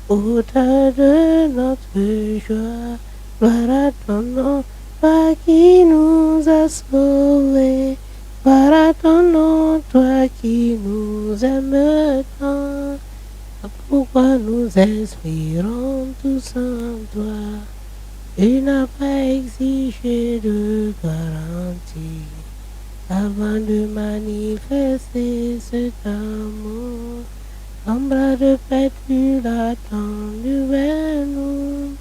auteur de notre joie. Gloire à ton nom, toi qui nous as sauvés. Gloire à ton nom, toi qui nous aimes tant. Pourquoi nous espérons tous en toi? Tu n'as pas exigé de garantie avant de manifester cet amour. En bras de paix, tu l'as tendu vers nous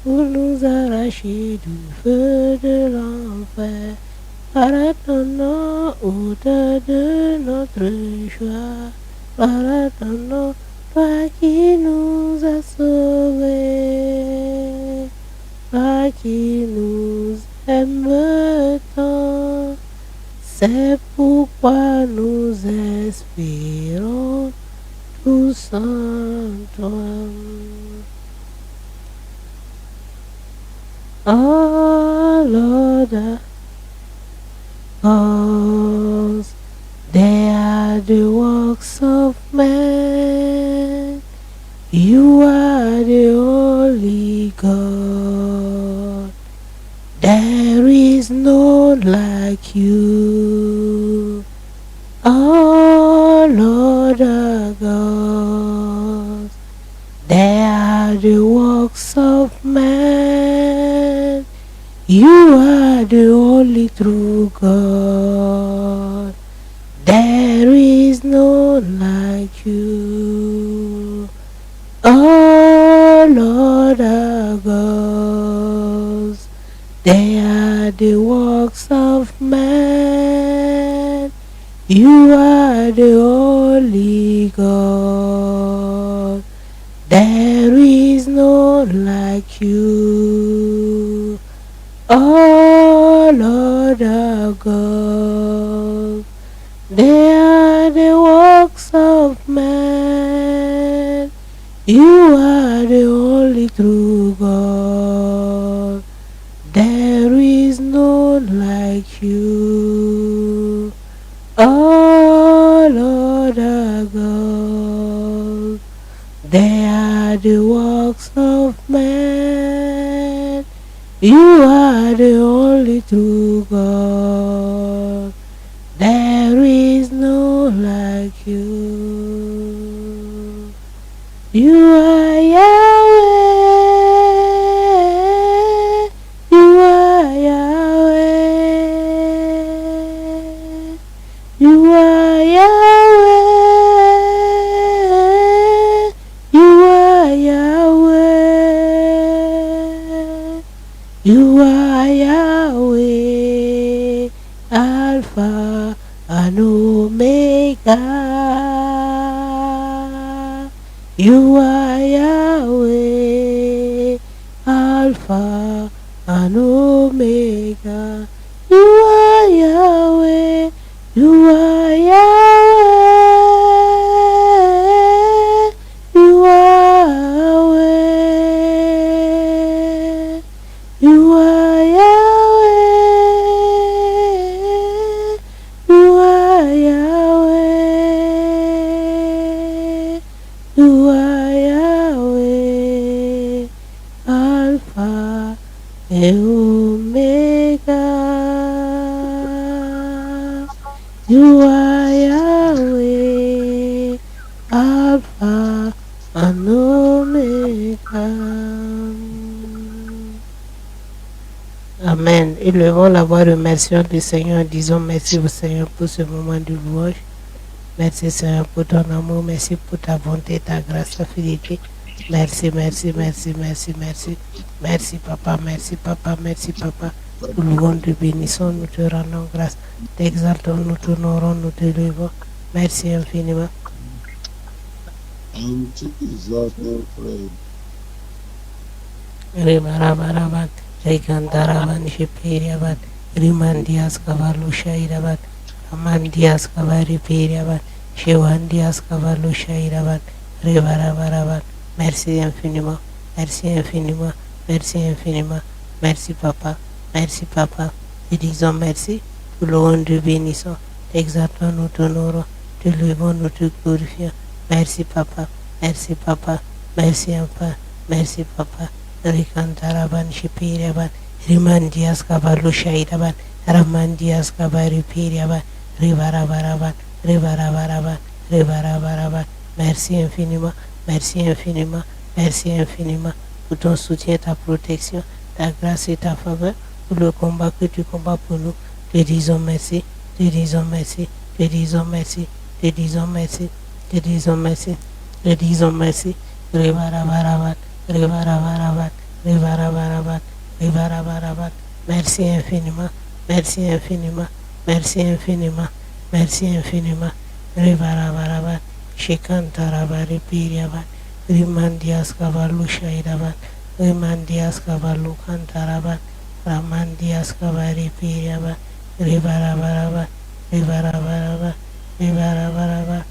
pour nous arracher du feu de l'enfer. Par ton nom, auteur de notre joie, par ton nom, toi qui nous as sauvés, toi qui nous aimes tant, c'est pourquoi nous espérons tous en toi. Oh Lord, cause they are the works of man. You are the only God. There is none like you. Oh Lord our God, they are the works of man. You are the only true God. There is none like you. Oh Lord our God, they are the works of man. You are the only God. There is none like you. Oh Lord our God, they are the works of man. You are the only true God. There is none like you. Oh Lord our God, they are the works of man. You are the only true God. There is none like you. You are Yahweh. You are Yahweh. You are Yahweh. You are Yahweh. You are Yahweh, Alpha and Omega. You are Yahweh, Alpha and Omega. You are Yahweh. You are Yahweh. You are Yahweh. You are Yahweh. You are Yahweh. You are Yahweh. Alpha and Omega. You are Yahweh. Alpha and Omega. Amen. Élevons la voix, remercions le Seigneur. Disons merci au Seigneur pour ce moment de louange. Merci Seigneur pour ton amour. Merci pour ta bonté, ta grâce, ta fidélité. Merci, merci, merci, merci, merci. Merci Papa, merci Papa, merci Papa. Nous louons, te bénissons, nous te rendons grâce. T'exaltons, nous t'honorons, nous te levons. Merci infiniment. Rimarabat, Rigandaraban, Shipiriabat, Rimandias Kavalushairabat, Amandias Kavaripiriabat, Shivandias Kavalushairabat, Rivarabarabat. Merci infiniment, merci infiniment, merci infiniment, merci Papa, merci Papa. Te disons merci, pour le nom de bénissons, t'exaltons, nous t'honorons, te levons, nous te glorifions. Merci Papa, merci Papa, Merci Papa, merci Papa. Rikantaraban Shipiriaban, Rimandias Kavalushairaban, Ramandias Kavaripiriaban, Rivarabaraban, Rivarabaraban, Rivarabaraban. Merci infiniment, merci infiniment, merci infiniment pour ton soutien, ta protection, ta grâce et ta faveur, pour le combat que tu combats pour nous. Te disons merci, te disons merci, te disons merci, te disons merci, te disons merci, te disons merci. Rivarabarabat, Rivarabarabat, Rivarabarabat, Rivarabarabat. Merci infiniment, merci infiniment, merci infiniment, merci infiniment. Rivarabarabat, Shikantarabari Piriabat, Rimandias Kavalushairabat, Rimandias Kavalukantarabat, Ramandias Kavari Piriabat, Rivarabarabat, Rivarabarabat, Rivarabarabat.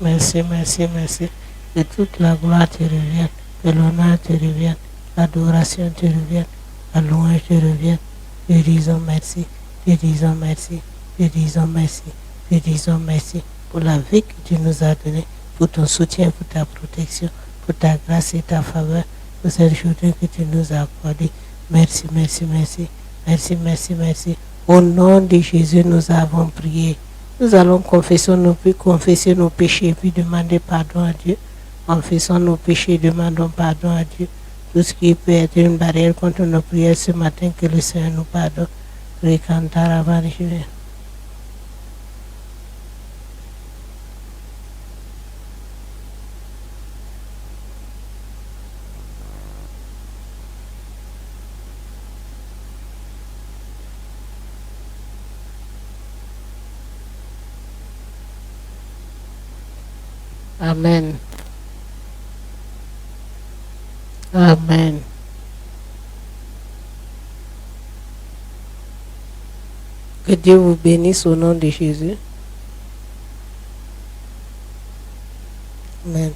Merci, merci, merci. Que toute la gloire te revienne, que l'honneur te revienne, l'adoration te revienne, la louange te revienne. Te disons merci, te disons merci, te disons merci, te disons merci pour la vie que tu nous as donnée, pour ton soutien, pour ta protection, pour ta grâce et ta faveur, pour cette journée que tu nous as accordée. Merci, merci, merci, merci, merci, merci. Au nom de Jésus, nous avons prié. Nous allons confesser nos péchés et puis demander pardon à Dieu. Confessons nos péchés, demandons pardon à Dieu. Tout ce qui peut être une barrière contre nos prières ce matin, que le Seigneur nous pardonne. Amen. Amen. Que Dieu vous bénisse au nom de Jésus. Amen.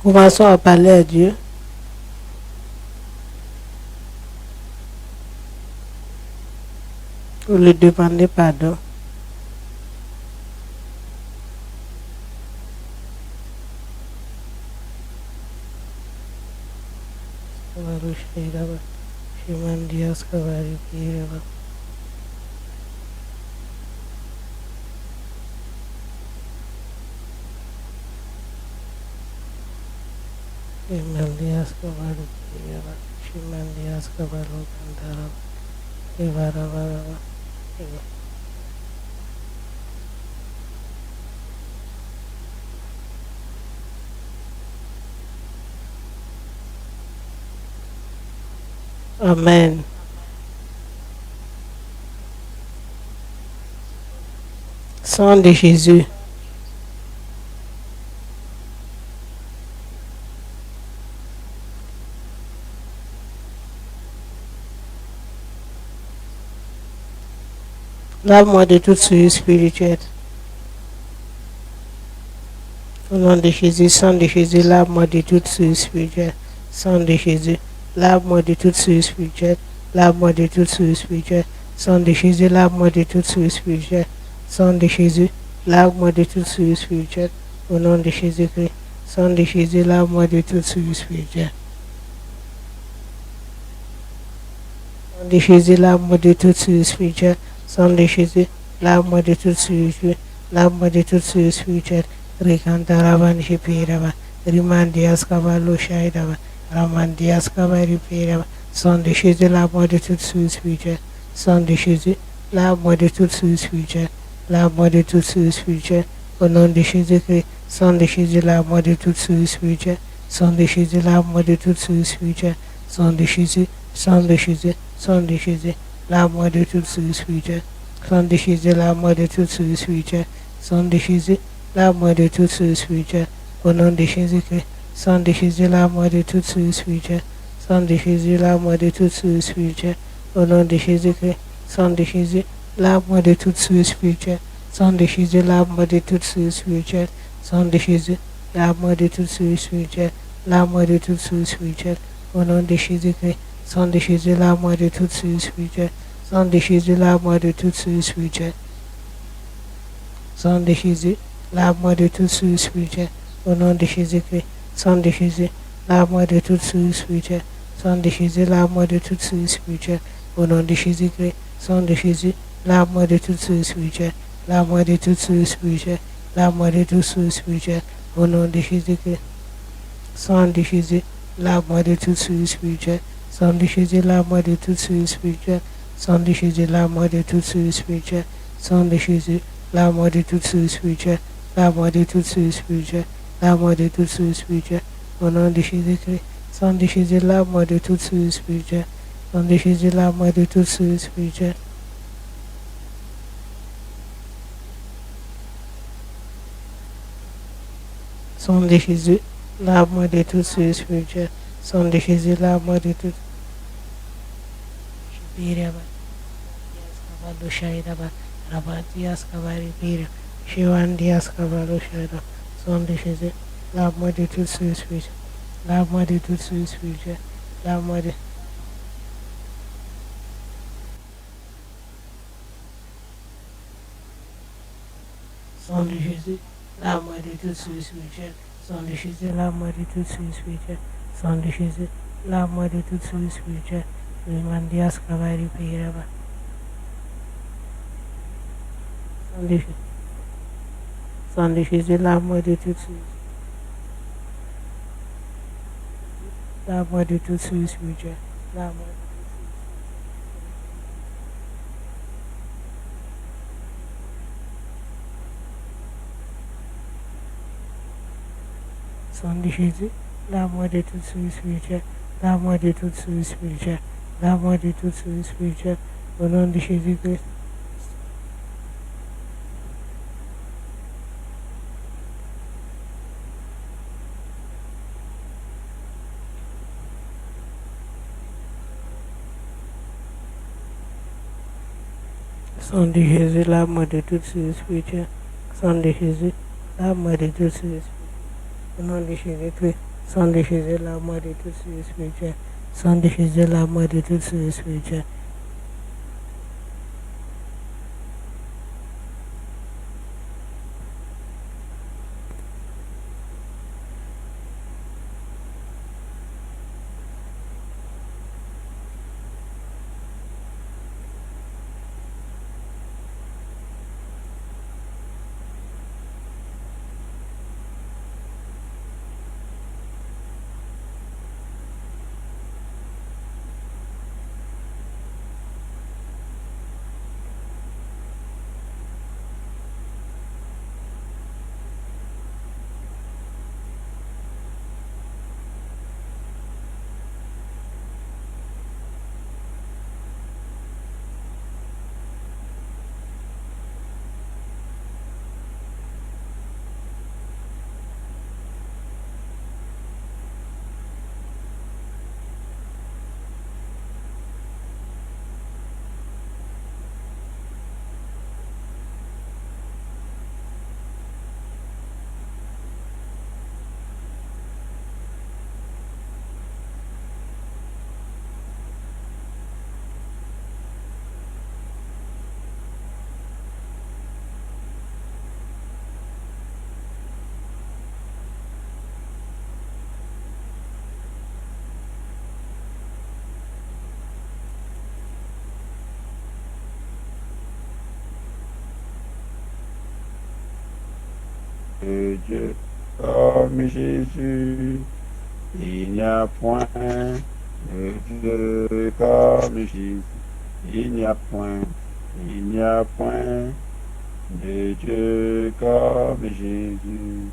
Commençons à parler à Dieu. Pour lui demander pardon. Amen. Sang de Jésus. Lave-moi de toute souillure spirituelle. Au nom de Jésus, sang de Jésus, lave-moi de toute souillure spirituelle. Sang de Jésus, lave-moi de toute souillure spirituelle. Lave-moi de toute souillure spirituelle. Sang de Jésus, lave-moi de toute souillure spirituelle. Sang de Jésus, lave-moi de toute souillure spirituelle. Au nom de Jésus-Christ. Sang de Jésus, lave-moi de toute souillure spirituelle. Sang de Jésus, lave-moi de toute souillure spirituelle. Sang de Jésus, lave-moi de toute souillure. Lave-moi de toute souillure spirituelle. Rikantaraban Shipiraba, Rimandias Kavalo Shaidaba, Ramandias Kavaripiraba. Sang de Jésus, lave-moi de toute souillure spirituelle. Sang de Jésus, lave-moi de toute souillure spirituelle. Lave-moi de toute souillure spirituelle. Au nom de Jésus-Christ. Sang de Jésus, lave-moi de toute souillure spirituelle. Sang de Jésus, lave-moi de toute souillure spirituelle. Sang de Jésus, sang de Jésus, sang de Jésus, lave-moi de toute souillure spirituelle. Sang de Jésus, lave-moi de toute souillure spirituelle. Sang de Jésus, lave-moi de toute souillure spirituelle. Au nom de Jésus-Christ. Sang de Jésus, lave-moi de toute souillure spirituelle. Sang de Jésus, lave-moi de toute souillure spirituelle. Au nom de Jésus-Christ. Sang de Jésus, lave-moi de toute souillure spirituelle. Sang de Jésus, lave-moi de toute souillure spirituelle. Sang de Jésus, lave-moi de toute souillure spirituelle. Lave-moi de toute souillure spirituelle. au nom de Jésus-Christ. Sang de Jésus, lave-moi de toute souillure spirituelle. Sang de Jésus, lave-moi de toute souillure spirituelle. Sang de Jésus, lave-moi de toute souillure spirituelle. Au nom de Jésus-Christ. Sang de Jésus, lave-moi de toute souillure spirituelle. Sang de Jésus, lave-moi de toute souillure spirituelle. Au nom de Jésus-Christ. Sang de Jésus, lave-moi de toute souillure spirituelle. Lave-moi de toute souillure spirituelle. Lave-moi de toute souillure spirituelle. Au nom de Jésus-Christ. Sang de Jésus, lave-moi de toute souillure spirituelle. Sang de Jésus, lave-moi de toute souillure spirituelle. Sang de Jésus, lave-moi de toute souillure spirituelle. Sang de Jésus, lave-moi de toute souillure spirituelle. Lave-moi de toute souillure spirituelle. Lave-moi de toute souillure spirituelle. Au nom de Jésus-Christ. Sang de Jésus, lave-moi de toute souillure spirituelle. Sang de Jésus, lave-moi de toute souillure spirituelle. Sang de Jésus, lave-moi de toute souillure spirituelle. Sang de Jésus, lave-moi de toute Shibiraba, Yaskavalo Shairaba, Rabatias Kavari Pira, Shivandias Kavalo Shaira, Sang de Jésus, lave-moi de toute souillure spirituelle. Lave-moi de toute souillure spirituelle. Lave-moi de Sang de Jésus, lave-moi de toute souillure spirituelle. Sang de Jésus, lave-moi de toute souillure spirituelle. Sang de Jésus, lave-moi de toute souillure spirituelle. Shivandias Kavari Pira, Sang de Jésus. Sang de Jésus, lave-moi de toute souillure. Lave-moi de toute souillure spirituelle. Lave-moi. Sang de Jésus, lave-moi de toute souillure spirituelle. Lave-moi de toute souillure spirituelle. Lave-moi de toute souillure spirituelle. Au nom de Jésus-Christ. Sang de Jésus, lave-moi de toute souillure spirituelle. Sang de Jésus, lave-moi de toute souillure spirituelle. Au nom de Jésus-Christ. Sang de Jésus, lave-moi de toute souillure spirituelle. Sang de Jésus, lave-moi de toute souillure spirituelle. de Dieu comme Jésus. Il n'y a point de Dieu comme Jésus. Il n'y a point, il n'y a point de Dieu comme Jésus.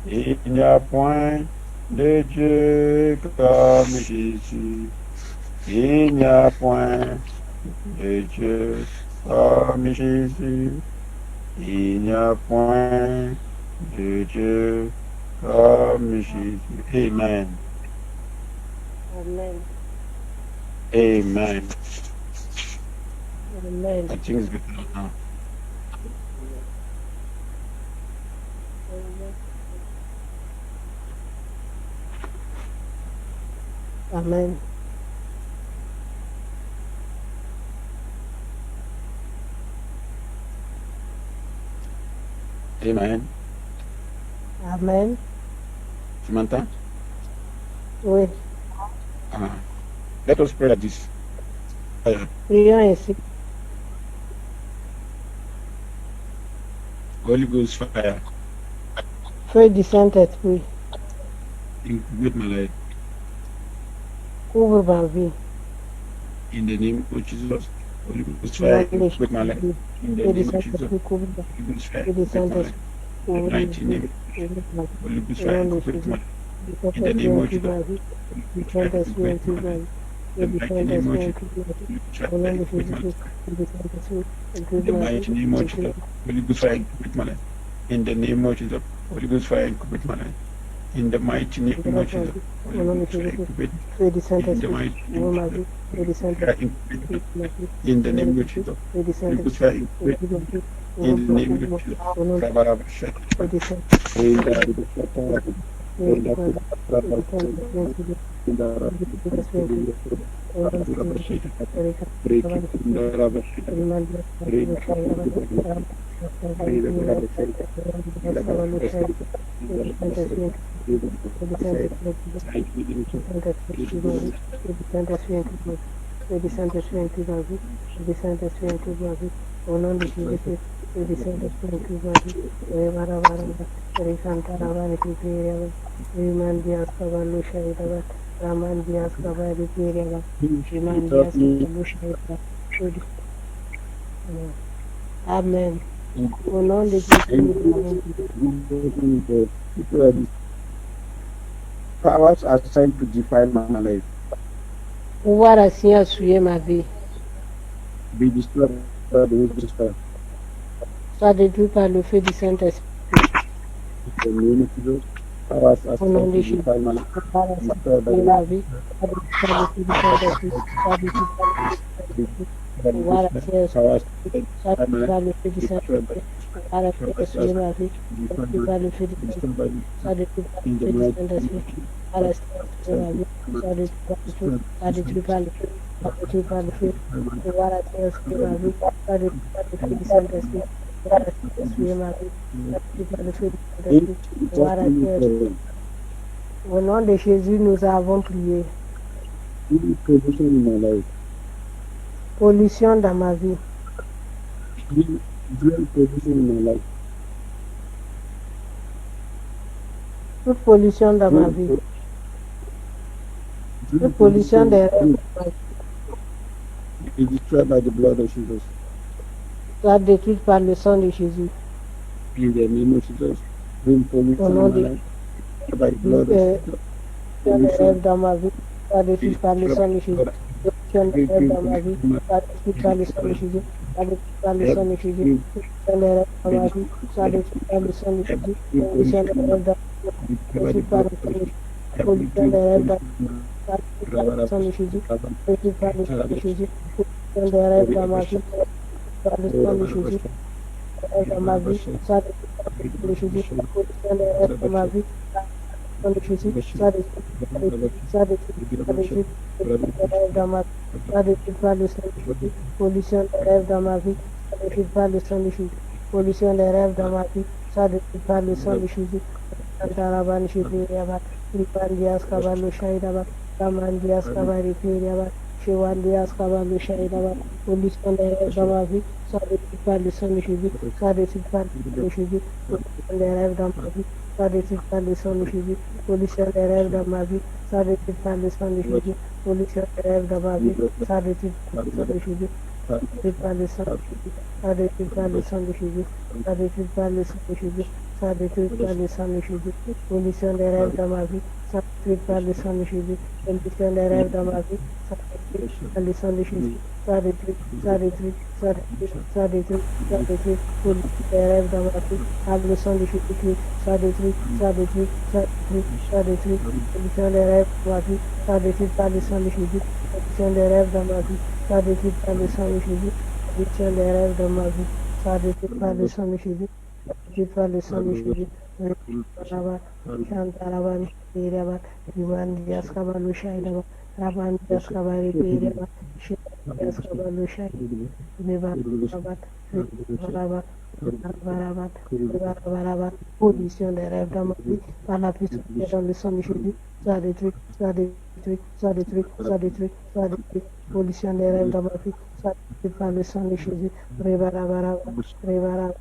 Il n'y a point de Dieu comme Jésus. Il n'y a point de Dieu comme Jésus. Il n'y a point de Dieu comme Jésus. Amen. Amen. Amen. Amen. I think it's good now. Amen. Amen. Amen. Tu m'entends? Oui. Let us pray like this. Prions ainsi. Holy Ghost fire. Feu du Saint-Esprit. Incubate my life. Couvre ma vie. In the name of Jesus. Holy Ghost Au nom fire. de Incubate my life. Jésus. In the Feu du name of Jesus. Saint-Esprit, couvre ma Holy Ghost fire. Feu du Incubate my life. Saint-Esprit, In the couvre ma mighty vie. name. Couvre ma vie. Holy Ghost Au fire. nom de Incubate my Jésus. life. Du In the Saint-Esprit, name of incube Jesus. ma vie. Holy Du Ghost fire. Saint-Esprit, Incubate my incube ma life. vie. In Feu the du mighty name of Saint-Esprit, Jesus. incube ma vie. Holy Ghost fire. Au nom de Incubate Jésus my life. Christ. Feu du Saint-Esprit, In incube the ma vie. mighty name of Incube Jesus. Holy Ghost fire. Incubate my life. In the name of Jesus. Holy Ghost fire. Incubate my life. In the mighty name of ma Jesus. vie. Holy Au nom de Ghost fire. Jésus Christ. Incubate. Feu du In the Saint-Esprit, mighty name couvre of ma Jesus. vie. Feu Holy du Ghost fire. Saint-Esprit, Incubate. incube ma vie. In Au the nom de name of Jésus. Jesus. Feu du Holy Ghost Saint-Esprit, fire. Incubate. incube ma vie. In the Couvre-moi, name of couvre-moi. Jesus. Au nom de Rabaraba Feu shaka. du Saint-Esprit, In incube the ma vie. Ribashata. In the Incube ma vie. Feu du Saint-Esprit, Kurabashata. incube In the Feu du Saint-Esprit, incube Rabashata. au nom de Jésus-Christ. Rabashata. Reka, Break it in Rabashata, the Rabashata. Rimandia, Break Rabashata, it in the Rabashata. Break the Rabashata. In the Rabashata, Rabashata. In Feu the du Rabashata. Saint-Esprit, In the Feu du Rabashata. Saint-Esprit, Thank you, Jesus. Saint-Esprit, Give incube you ma the vie. Feu du Saint-Esprit, incube ma vie. Feu du Saint-Esprit, incube ma vie. Feu du Saint-Esprit, incube ma vie. Au nom de Jésus-Christ, Feu du Saint-Esprit, incube ma vie. Rebarabaraba, Rekantaraba, Rekiperiaba, Rimandias Kabalu Shaidaba, Ramandias Kabari Periaba, Help Rimandias me. Kabalu Shaidaba. Amen. Au nom de Jésus, nous avons prié. Powers assigned to define my life Pouvoir assis à souiller ma vie, be destroyed by the Holy Ghost fire. soit détruit par le feu du Saint-Esprit. The name of Jesus. Powers Au nom assigned de to Jésus, define my life pouvoir assis be à destroyed by the souiller Holy ma vie, soit détruit par le feu du Saint-Esprit, soit détruit par le feu du Saint-Esprit. Pouvoir Ghost fire. assis à souiller Powers ma vie, assigned soit to define my détruit life par le feu du be destroyed by Saint-Esprit. Pouvoir assis à powers souiller assigned ma vie, to soit define détruit my life par le feu du be destroyed by Saint-Esprit. Soit détruit par le in the feu du mighty name Saint-Esprit. of Jesus. Pouvoir assis à souiller ma vie, soit détruit par le feu, soit détruit par le feu, soit détruit par le feu. Pouvoir assis à souiller ma vie, soit détruit par le feu du Saint-Esprit. Pouvoir assis à souiller ma vie, soit détruit par le feu du In Saint-Esprit. just Pouvoir assis à in Au nom de Jésus, nous avons prié. any provision in my life, Pollution dans ma vie. real provision in my life, Toute pollution dans ma vie. Toute pollution des rêves dans ma vie is destroyed by the blood of Jesus. soit détruite par le sang de Jésus. In the name of Jesus, bring Au pollution nom in my de life by the blood of Jesus. pollution des Pollution rêves dans ma vie soit is détruite par le destroyed sang de by the Jésus. blood. Pollution des Bring rêves dans ma vie pollution in my soit détruite par le sang de Jésus. Soit détruite par le sang de Jésus. bring Pollution des rêves dans ma vie soit détruite par le sang de Jésus. Pollution des rêves dans ma vie soit by the détruite par blood le of sang de Jesus. Jésus. Pollution des rêves dans soit détruite par le sang de Jésus. Rabba, Détruite par le sang de Jésus. Pollution des rêves dans ma vie par le sang de Jésus. Rêve dans ma vie, soit détruit par le sang de Jésus. Pollution des rêves dans ma vie, par le sang de Jésus. Soit détruit, soit détruit par le Jésus. Pollution des rêves dans ma vie, soit détruit par le sang de Jésus. Pollution des rêves dans ma vie, soit détruit par le sang de Jésus. Pollution des rêves dans ma vie, soit détruit par le sang de Jésus. Santaraban Shiviriaba, Ripandias Caballo Shaidaba, Ramandias Cavari Piriaba, Shivandias Caballo Shaidaba, Pollution des rêves dans ma vie, soit détruit par le sang de Jésus, soit détruit par le sang de Jésus. Pollution des rêves dans ma vie, soit détruit par le sang de Jésus. Pollution des rêves dans ma vie, soit détruit par le sang de Jésus. Pollution des rêves dans ma vie, soit détruit par le sang de Jésus. Détruit par le sang de Jésus, soit détruit par le sang de Jésus, soit détruit par le sang de Jésus, soit détruit par le sang de Jésus. Pollution des rêves dans ma vie, soit détruit par le sang de Jésus. Pollution des rêves dans ma vie, soit détruit par le sang de Jésus. Soit détruit, soit détruit, soit détruit, soit détruit, soit détruit. Pollution des rêves dans ma vie, par le sang de Jésus-Christ, soit détruit, soit détruit, soit détruit, soit détruit. Pollution des rêves dans ma vie, soit détruit par le sang de Jésus. Pollution des rêves dans ma vie, soit détruit par le sang de Jésus. Pollution des rêves dans ma vie, soit détruit par le sang de Jésus. Détruit par le sang de Jésus. Rabat, Shantaraban, Shirabat, Rimandias Kabalushaidaba, Rabandias Kabari Pireba, Shirandias Kabalushai, Nivarabat, Varabat, Varabat, Varabat, position des rêves dans ma vie, par la puissance qui est dans le sang de Jésus, ça détruit, ça détruit, ça détruit, ça détruit, ça détruit, position des rêves dans ma vie, ça détruit par le sang de Jésus, Revarabat, Revarabat,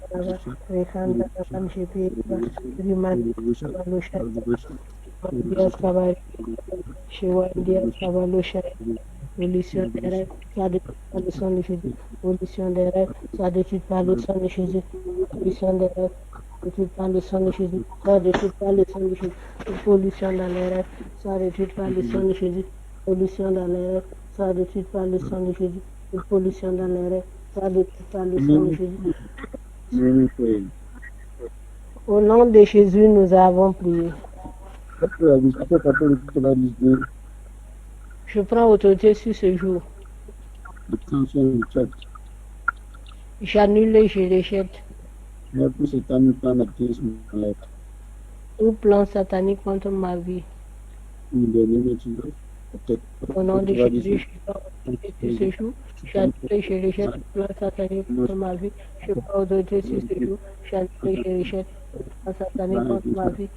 Rekanda, Kabanshi, Riman, Kabalusha, Dias Kabari, Shiva, Dias Kabalusha, Volition des rêves, ça détruit par le sang de Jésus, Volition des rêves, ça détruit par le sang de Jésus, Volition des rêves, détruit par le sang de Jésus, ça détruit par le sang de Jésus, pollution dans les rêves, ça détruit par le sang de Jésus, pollution dans les rêves, ça détruit par le sang de Jésus, pollution dans les rêves, ça détruit par le sang de Jésus. Au nom de Jésus, nous avons prié. Je prends autorité sur ce jour. J'annule et je rejette tout plan satanique contre ma vie. Au nom de Jésus, je prends autorité sur ce jour. J'annule et je rejette tout plan satanique contre ma vie. Je prends autorité sur ce jour. J'annule et je rejette tout plan satanique contre ma vie.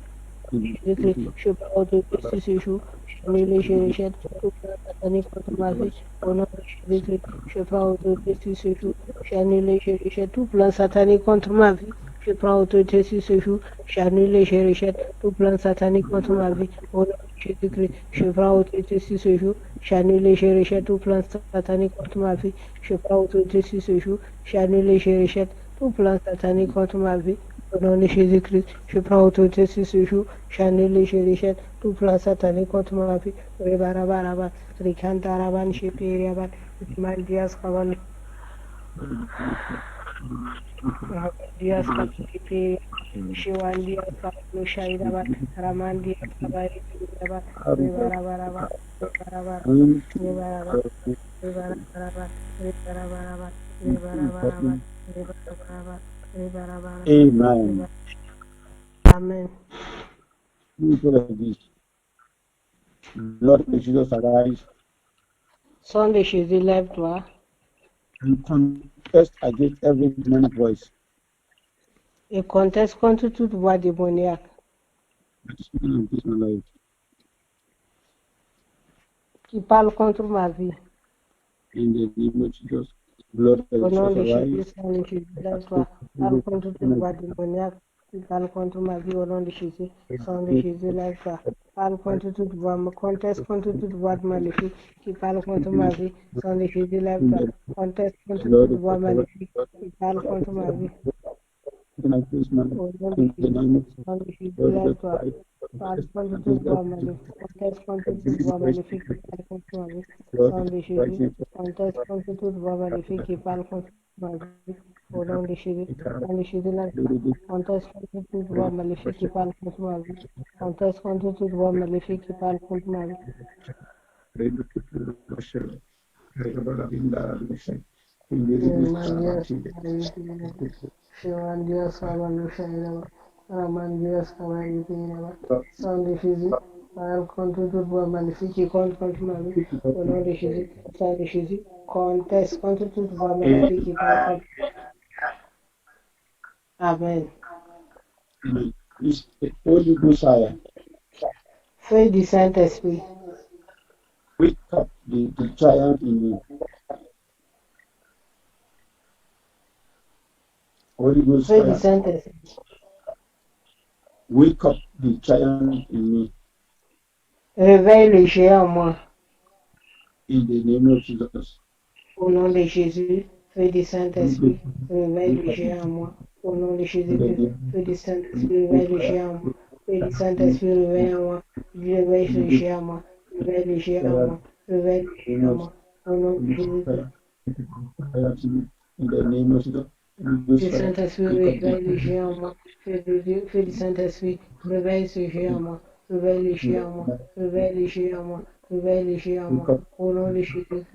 Je prends autorité sur ce jour. J'annule et je rejette tout plan satanique contre ma vie. Au nom de Jésus, je prends autorité sur ce jour. J'annule et je rejette tout plan satanique contre ma vie. Je prends autorité sur ce jour. J'annule et je rejette tout plan satanique contre ma vie. Au nom de Jésus-Christ, je prends autorité sur ce jour. J'annule et je rejette tout plan satanique contre ma vie. Je prends autorité sur ce jour. J'annule et je rejette tout plan satanique contre ma vie. Au nom de Jésus-Christ, je prends autorité sur ce jour. J'annule et je rejette tout plan satanique contre ma vie. Rebarabaraba, Rikantaraban, Shepiriaban, Mandias Kavan, Dias Kapipi, Shiwandias Kavan, Shaidaban, Ramandias Kabari, Rebarabaraba, Rebarabaraba, Rebarabaraba, Rebarabaraba, Rebarabaraba, Rebarabaraba, Rebarabaraba. Amen. Amen. Lord Jesus, arise Son de Jésus, lève-toi and contest against every demonic voice et conteste contre toute voix démoniaque that is speaking against my life. qui parle contre ma vie. In the name of Jesus, Lord Au nom de Jesus, Jésus, arise. Son de Jésus, lève-toi. Parle contre toute voix démoniaque qui parle contre ma vie. Au nom de Jésus, Son de Jésus, lève-toi. Parle contre toute voix, me conteste contre toute voix maléfique qui parle contre ma vie. Son de Jésus, lève-toi. Conteste contre toute voix maléfique qui parle contre ma vie. Au nom de Jésus, Son de Jésus, lève-toi. Parle contre toute voix maléfique. Conteste contre toute voix maléfique qui parle contre ma vie. Son de Jésus, conteste contre toute voix maléfique qui parle contre ma vie. Au nom de Jésus, Son de Jésus, lève-toi. Conteste contre toute voix maléfique qui parle contre ma vie. Conteste contre toute voix maléfique qui parle contre ma vie. Sang de Jésus, parle contre toute voix maléfique qui compte contre ma vie. Au nom de Jésus, sang de Jésus, conteste contre toute voix maléfique qui parle contre. Amen. Holy Ghost fire, Feuille du Saint-Esprit, wake up the giant in me. Holy Ghost feuille du fire, Saint-Esprit, wake up the giant in me. réveille le géant en moi. In the name of Jesus. Au nom de Jésus, feuille du Saint-Esprit, réveille le géant en moi. Au nom de Jésus-Christ, feuille du Saint-Esprit, réveille le géant en moi. Feuille du Saint-Esprit, réveille en moi. Réveille le géant en moi. Réveille le géant en moi. Réveille le géant en moi. Au nom de Jésus-Christ. In the name of Jesus. Le Saint-Esprit, réveille le géant en moi. Feu du Saint-Esprit, réveille ce géant en moi. Réveille le géant en moi. Réveille le géant en moi. Réveille le géant en moi. Au nom de Jésus-Christ.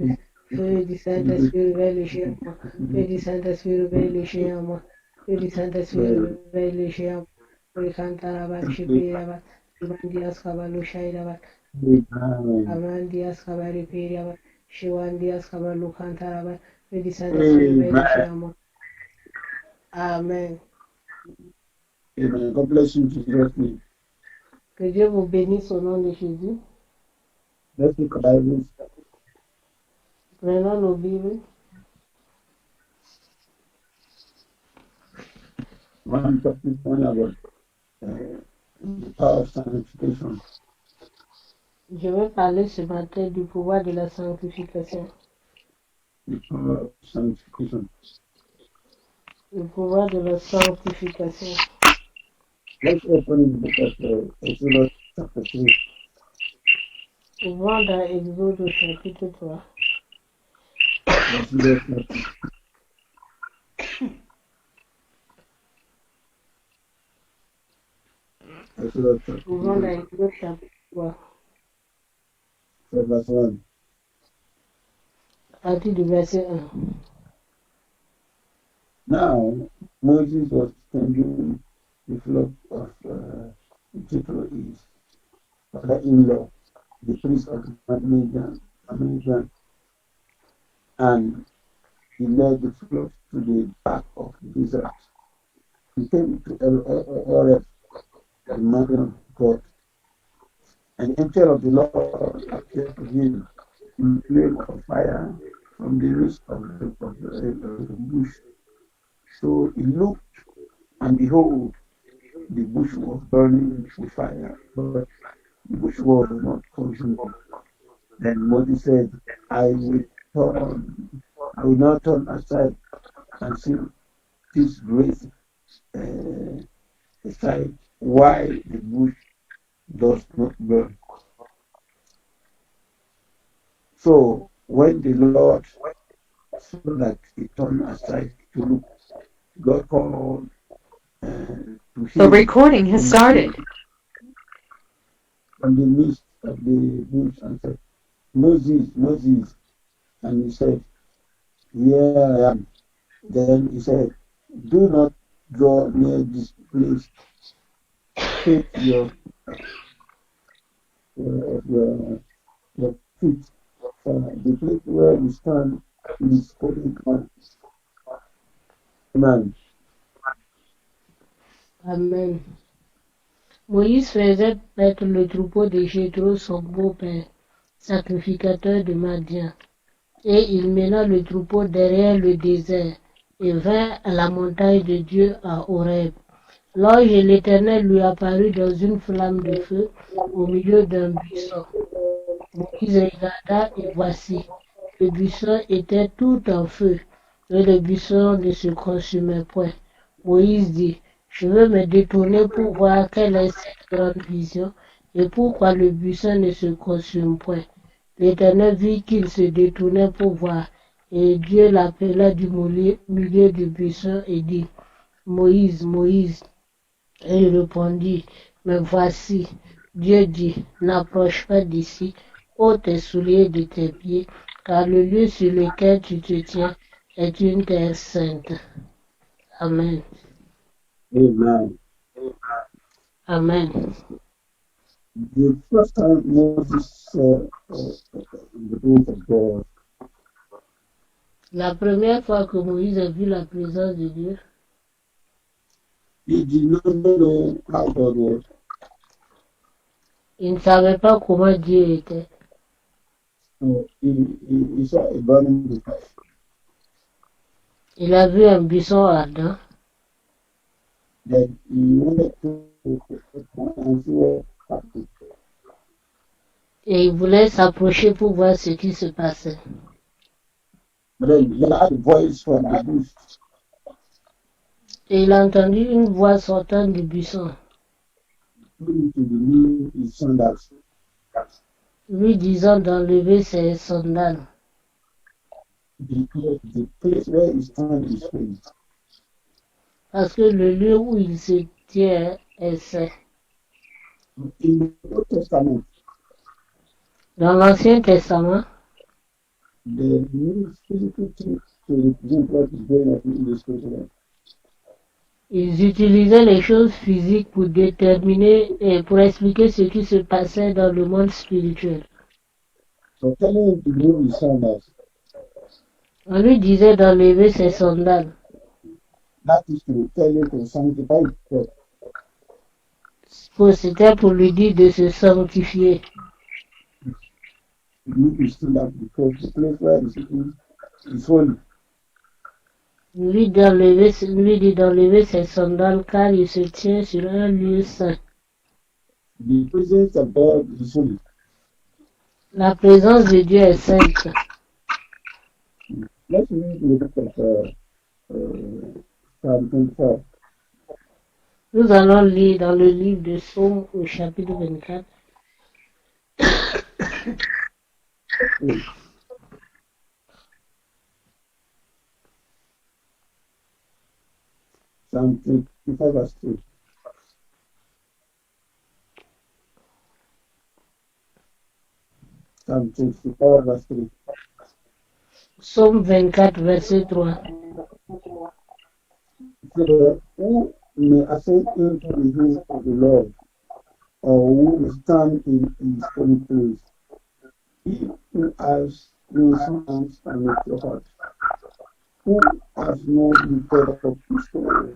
Feu du Saint-Esprit, réveille le géant en moi. Feu du Saint-Esprit, réveille le géant en moi. Feu du Saint-Esprit, réveille le géant en moi. Rikantarabat, Shipirabat, Shivandias Kabalushairabat, Amandias Kabaripirabat, Shivandias Kabalukantarabat. May the Saint-Esprit veille sur moi. Amen. Amen. God bless you in Jesus' name. Que Dieu vous bénisse au nom de Jésus. Let's look at Bible. Prenons nos Bibles. One topic, one about the power of sanctification. Je vais parler ce matin du pouvoir de la sanctification. The power of sanctification. Le pouvoir de la sanctification. Let's open the book of Exodus chapter 3. Ouvrons dans Exode au chapitre 3. Exodus chapter Ouvrons dans Exode chapitre 3. Verse 1. À partir du verset 1. Now, Moses was tending the flock of Jethro, his father-in-law, the priest of Midian, and he led the flock to the back of the desert. He came to Horeb, the mountain of God, and the angel of the Lord appeared to him in a flame of fire from the midst of the bush. So he looked, and behold, the bush was burning with fire, but the bush was not consumed. Then Moses said, I will not turn aside and see this great sight, why the bush does not burn. So when the Lord saw that he turned aside to look, God called to him. The recording has started. From the midst of the bush and said, Moses, Moses. And he said, Here I am. Then he said, Do not draw near this place. Take your feet. The place where you stand is holy ground. Amen. Amen. Moïse faisait paître le troupeau de Jéthro, son beau-père, sacrificateur de Madian. Et il mena le troupeau derrière le désert et vint à la montagne de Dieu à Horeb. L'ange de l'Éternel lui apparut dans une flamme de feu au milieu d'un buisson. Moïse regarda et voici, le buisson était tout en feu et le buisson ne se consumait point. Moïse dit, je veux me détourner pour voir quelle est cette grande vision et pourquoi le buisson ne se consume point. L'Éternel vit qu'il se détournait pour voir, et Dieu l'appela du milieu du buisson et dit, Moïse, Moïse. Et il répondit, me voici. Dieu dit, n'approche pas d'ici, ôte tes souliers de tes pieds, car le lieu sur lequel tu te tiens est une terre sainte. Amen. Amen. Amen. The first time Moses saw the presence of God, La première fois que Moïse a vu la présence de Dieu, he did not know how God was. il ne savait pas comment Dieu était. So he saw a burning bush. Il a vu un buisson ardent. Then he wanted to and see what happened. Et il voulait s'approcher pour voir ce qui se passait. But then he heard a voice from the bush. Et il a entendu une voix sortant du buisson, Told him to remove his sandals. lui disant d'enlever ses sandales, Because the place where he stands is holy. parce que le lieu où il se tient est saint. In the Old Testament, Dans l'Ancien Testament, the new physical thing to represent what is going on in the spiritual life. Ils utilisaient les choses physiques pour déterminer et pour expliquer ce qui se passait dans le monde spirituel. So telling him to remove his sandals, On lui disait d'enlever ses sandales. that is to tell him to sanctify himself. C'était pour lui dire de se sanctifier. You need to stand up because the place where he's sitting is holy. Lui dit d'enlever ses sandales car il se tient sur un lieu saint. The presence of God is holy. La présence de Dieu est sainte. Let's read the book of Psalm 24. Nous allons lire dans le livre de Psaume au chapitre 24. Psalm 25 verse 3. Psalm 24 verse 3. Psaume 24, verset 3. Who may ascend into the hill of the Lord, or who may stand in his holy place? He who has no hands and no heart, who has no lifted up his soul,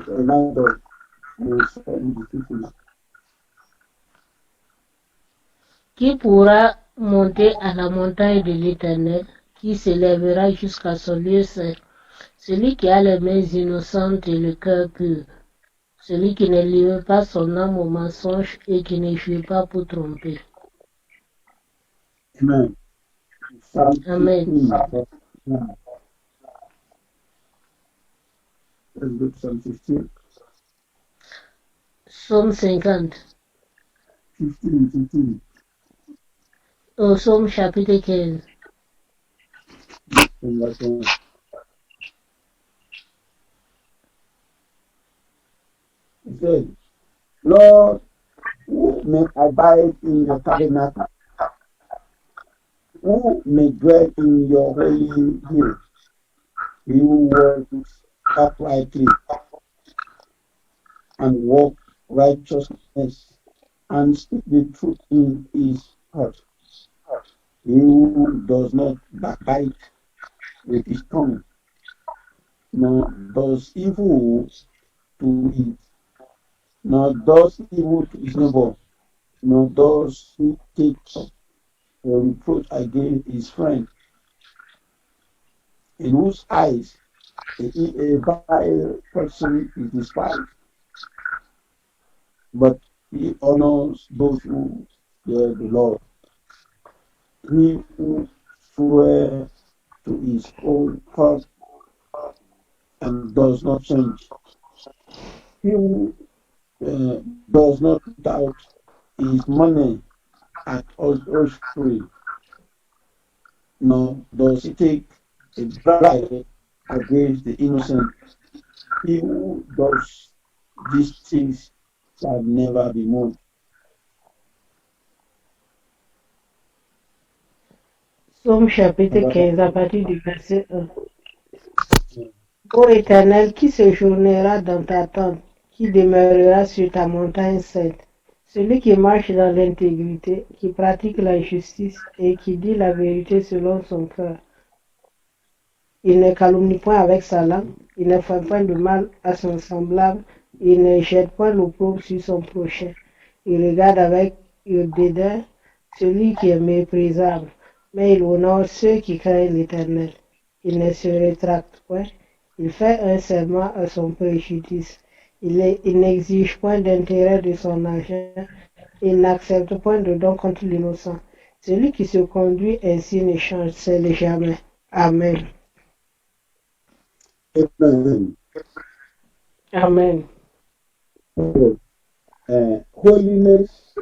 a land of no sorrow deceitfully. Qui pourra monter à la montagne de l'Éternel, qui s'élèvera jusqu'à son lieu saint? Celui qui a les mains innocentes et le cœur pur, celui qui ne livre pas son âme au mensonge et qui ne fuit pas pour tromper. Amen. Psalm Amen. 15, verse 1. Let's go to Psalm 15. Psaume 50. 15. Au Psaume chapitre 15. Verse 1. He said, Lord, who may abide in your tabernacle? Who may dwell in your holy hill? He who walks uprightly and walk righteousness and speak the truth in his heart. He who does not backbite with his tongue, nor does evil to it, nor does evil to his neighbor, nor does he take a reproach against his friend, in whose eyes a vile person is despised, but he honors those who fear the Lord. He who swears to his own heart and does not change. He who does not doubt his money at usury, nor does he take a bribe against the innocent. He who does these things shall never be moved. Psaume chapitre 15 à partir du verset 1. Ô Éternel, qui séjournera dans ta tente, qui demeurera sur ta montagne sainte? Celui qui marche dans l'intégrité, qui pratique la justice et qui dit la vérité selon son cœur. Il ne calomnie point avec sa langue, il ne fait point de mal à son semblable, il ne jette point l'opprobre sur son prochain. Il regarde avec dédain celui qui est méprisable, mais il honore ceux qui craignent l'Éternel. Il ne se rétracte point, il fait un serment à son préjudice. Il n'exige point d'intérêt de son argent, il n'accepte point de don contre l'innocent. Celui qui se conduit ainsi ne change jamais. Amen. Amen. Amen. Holiness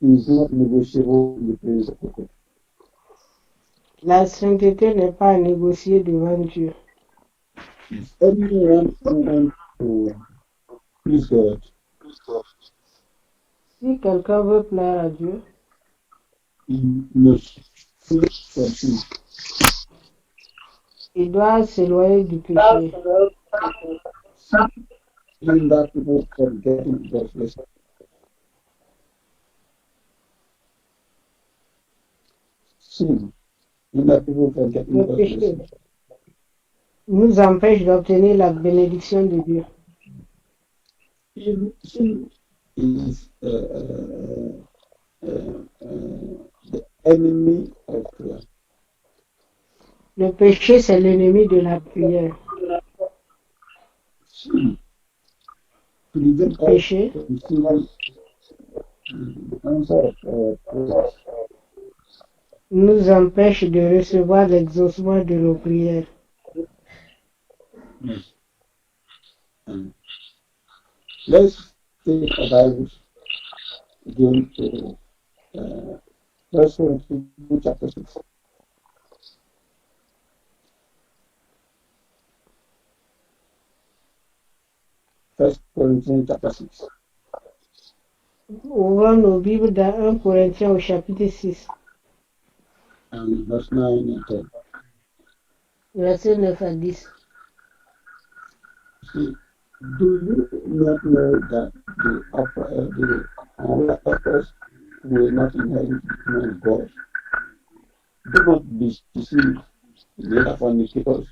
is not negotiable in the presence of God. La sainteté n'est pas à négocier devant Dieu. If anyone wants to please God, Si quelqu'un veut plaire à Dieu, he must flee from sin. il doit s'éloigner du péché. Sin hinder people from getting God's blessing. Sin hinder people from getting Le God's péché blessing. nous empêche d'obtenir la bénédiction de Dieu. Sin is the enemy of prayer. Le péché, c'est l'ennemi de la prière. Sin prevents us Péché from receiving the answer of prayers. nous empêche de recevoir l'exaucement de nos prières. Let's take our Bibles again to 1 Corinthians chapter 6. First Corinthians chapter 6. Ouvrons nos Bibles dans 1 Corinthiens au chapitre 6, And verse 9 and 10. versets 9 à 10. See, do you not know that the unrighteous will not inherit the kingdom of God? Do not be deceived, neither fornicators,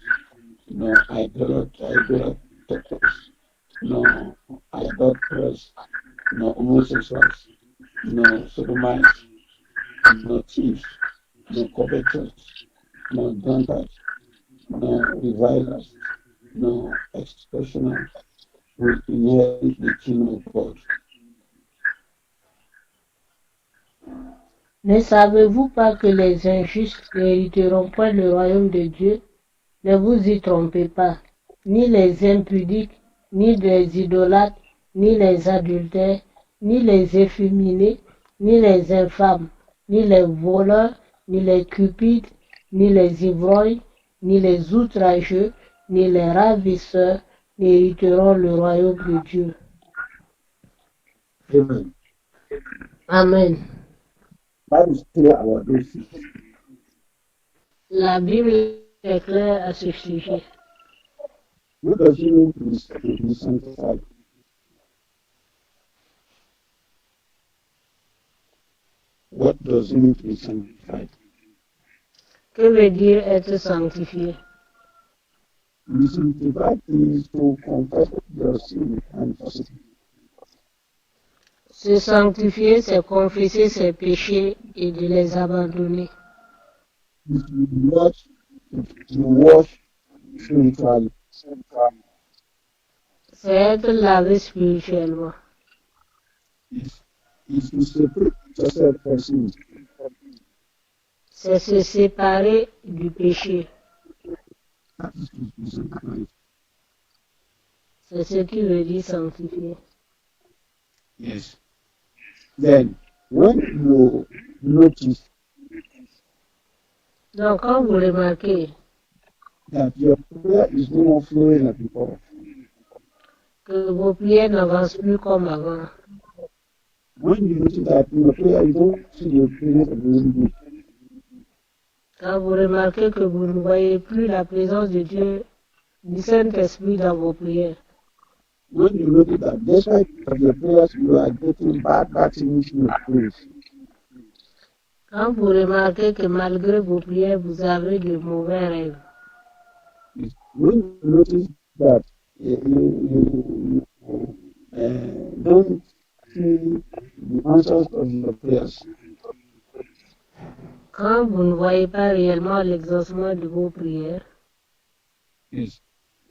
nor idolaters, nor idolaters, nor homosexuals, nor sodomites, nor thieves, nor covetous, nor drunkards, nor revilers, nor extortioners will inherit the kingdom of God. Ne savez-vous pas que les injustes n'hériteront point le royaume de Dieu? Ne vous y trompez pas, ni les impudiques, ni les idolâtres, ni les adultères, ni les efféminés, ni les infâmes, ni les voleurs, ni les cupides, ni les ivrognes, ni les outrageux, ni les ravisseurs n'hériteront le royaume de Dieu. Amen. Amen. Bible is clear about those things. La Bible est claire à ce sujet. What does it mean to be sanctified? What does it mean to be sanctified? Que veut dire être sanctifié? To be sanctified is to confess your sin and forsake. Se sanctifier, c'est confesser ses péchés et de les abandonner. Is to wash spiritually. C'est être lavé spirituellement. Is to separate yourself from sin. C'est se séparer du péché. That is to be sanctified. C'est ce qui veut dire sanctifier. Yes. Then, when you notice Donc, quand vous remarquez that your prayer is no more flowing like before, que vos prières n'avancent plus comme avant, when you notice that in your prayer you don't see the presence of the Holy Ghost, quand vous remarquez que vous ne voyez plus la présence de Dieu, du Saint-Esprit dans vos prières, when you notice that despite of your prayers you are getting bad things in your prayers, quand vous remarquez que malgré vos prières, vous avez de mauvais rêves, when you notice that you don't see the answers of your prayers, quand vous ne voyez pas réellement l'exaucement de vos prières, yes,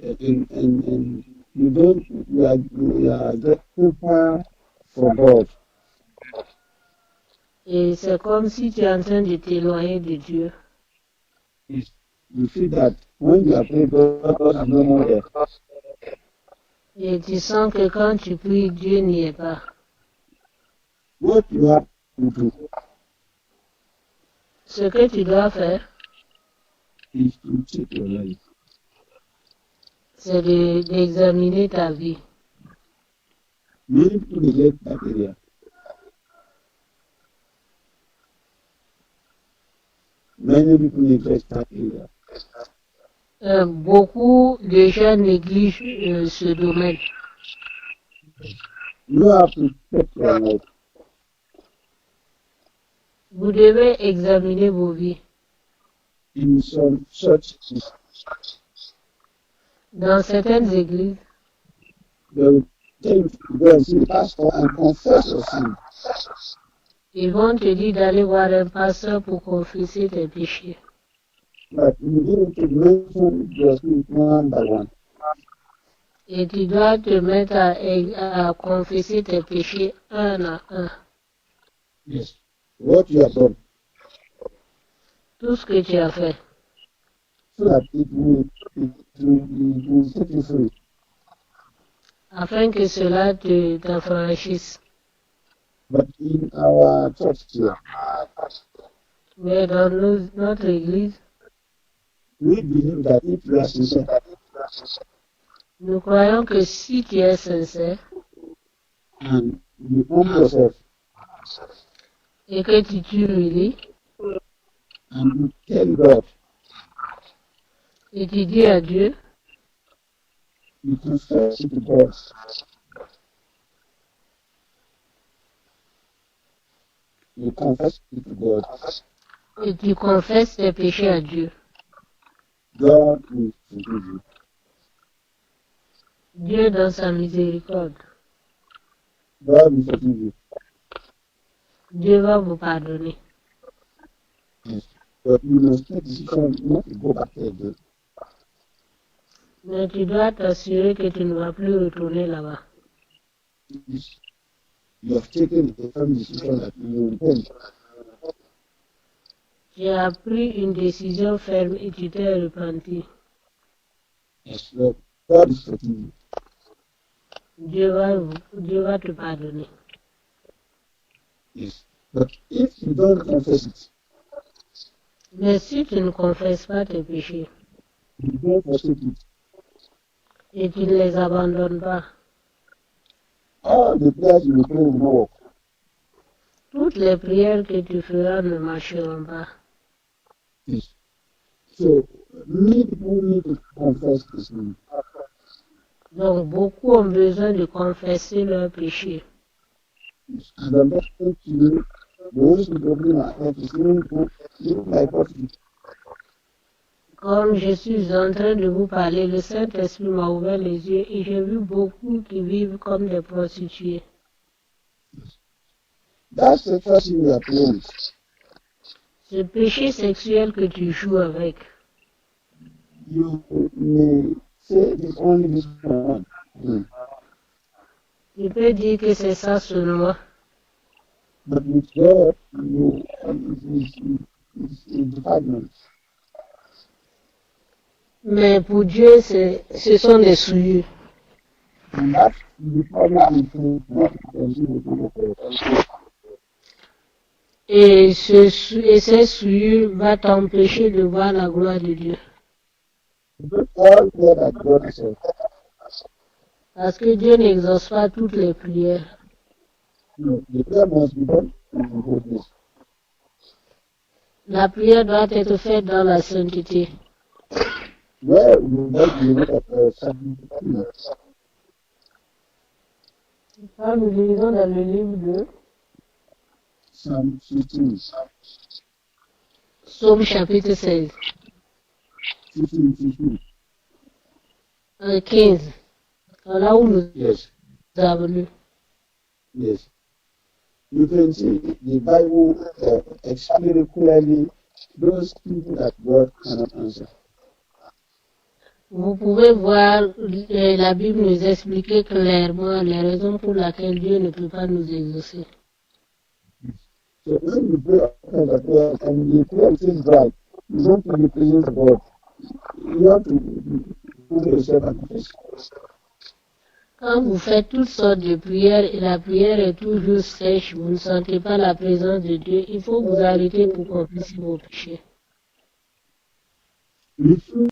and you are getting far from God. et c'est comme si tu es en train de t'éloigner de Dieu. Yes, you see that when you are praying, God is no more there. Et tu sens que quand tu pries, Dieu n'y est pas. What you have to do Ce que tu dois faire, is to check your life. c'est d'examiner ta vie. Many people neglect that area. Many people neglect that area. Beaucoup de gens négligent ce domaine. You have to check your life. Vous devez examiner vos vies. In some churches, Dans certaines églises, they will tell you to go and see the pastor and confess your sin. ils vont te dire d'aller voir un pasteur pour confesser tes péchés. But you need to mention your sin one by one. Et tu dois te mettre à confesser tes péchés un à un. Yes. What you have done, Tout ce que tu as fait, so that it will set you free. afin que cela t'affranchisse. But in our church here, Mais dans notre église, we believe that if you are sincere, nous croyons que si tu es sincère and you humble yourself et que tu t'humilies and you tell God, et tu dis à Dieu, you confess it to God, you confess it to God, et tu confesses tes péchés à Dieu, God will forgive you. Dieu dans sa miséricorde, God will forgive you. Dieu va vous pardonner. Yes. But you must take decision not to go back there again. Mais tu dois t'assurer que tu ne vas plus retourner là-bas. Yes. You have taken a firm decision that you will repent. Tu as pris une décision ferme et tu t'es repenti. Yes. Lord, God is forgive you. Dieu va te pardonner. Yes. But if you don't confess it, Mais si tu ne confesses pas tes péchés you don't forsake it, et tu ne les abandonnes pas, all the prayers you will pray will not work. toutes les prières que tu feras ne marcheront pas. Yes. So many people need to confess this thing. Donc beaucoup ont besoin de confesser leurs péchés. Yes. And I'm talking to you, the Holy Spirit opening my head is going to look like what you Comme je suis en train de vous parler, le Saint-Esprit m'a ouvert les yeux et j'ai vu beaucoup qui vivent comme des prostituées. That sexual sin you are playing with, Ce péché sexuel que tu joues avec, you may say it's only this one. tu peux dire que c'est ça seulement. But with God, you it's a department. Mais pour Dieu, ce sont des souillures. And that department will not continue to God. Et ces souillures va t'empêcher de voir la gloire de Dieu. Because all prayer that God has said, Parce que Dieu n'exauce pas toutes les prières. no, the prayer must be done in holiness. La prière doit être faite dans la sainteté. Where you like to look at something. Quand nous lisons dans le livre de Psalm 15, Psaume chapitre 16, 15. 15, là où nous Yes, avons lu. yes. You can see the Bible explain clearly those people that God cannot answer. Vous pouvez voir la Bible nous expliquer clairement les raisons pour lesquelles Dieu ne peut pas nous exaucer. So when you pray that prayer and the prayer is right, you don't feel the presence of God. You have to put yourself at risk. Quand vous faites toutes sortes de prières et la prière est toujours sèche, vous ne sentez pas la présence de Dieu, il faut vous arrêter pour confesser vos péchés. If you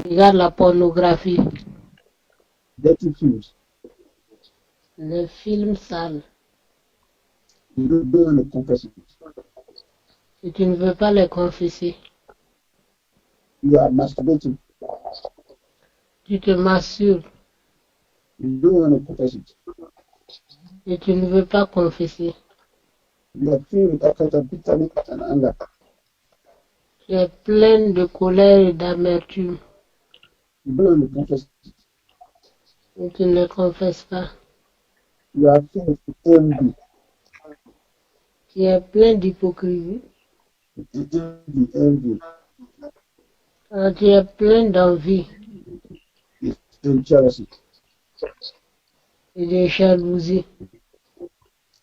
regarde la pornographie, dirty films, les films sales, you don't want to confess it. et tu ne veux pas les confesser. You are masturbating, Tu te masturbes you don't want to confess it. et tu ne veux pas confesser. You are filled with all kinds of bitterness and anger. Tu es plein de colère et d'amertume You don't want to confess it. et tu ne les confesses pas. You are filled with envy, Tu es plein d'hypocrisie. envy, Tu es plein d'envie and jealousy. et de jalousie.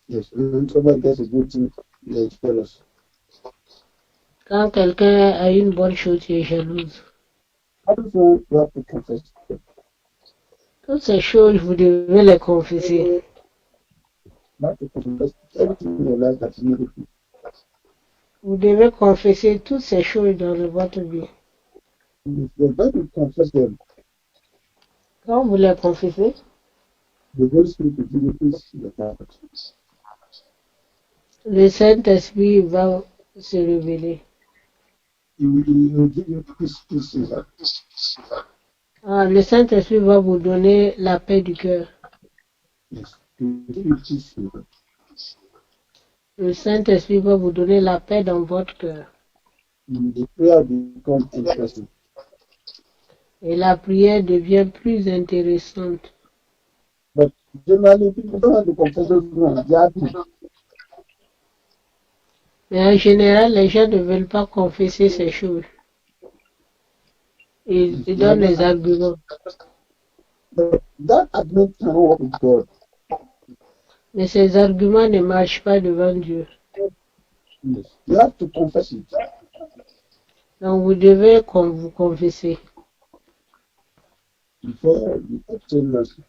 Yes, when somebody gets a good thing, they are jealous. Quand quelqu'un a une bonne chose, tu es jalouse. Also, you have to confess it. Toutes ces choses, vous devez les confesser. You have to confess everything in your life that is negative. Vous devez confesser toutes ces choses dans votre vie. If you're going to confess them, Quand vous les confessez, the Holy Spirit will give you peace in your heart. le Saint-Esprit va se révéler. He will give you peace in your heart. Le Saint-Esprit va vous donner la paix du cœur. Yes, he will give you peace in your heart. Le Saint-Esprit va vous donner la paix dans votre cœur. The prayer will become interesting. Et la prière devient plus intéressante. But generally, people don't want to confess those ones. They are happy. Mais en général, les gens ne veulent pas confesser ces choses. Ils donnent les arguments. But that argument cannot work with God. Mais ces arguments ne marchent pas devant Dieu. Yes. You have to confess it. Donc vous devez vous confesser Before you obtain mercy.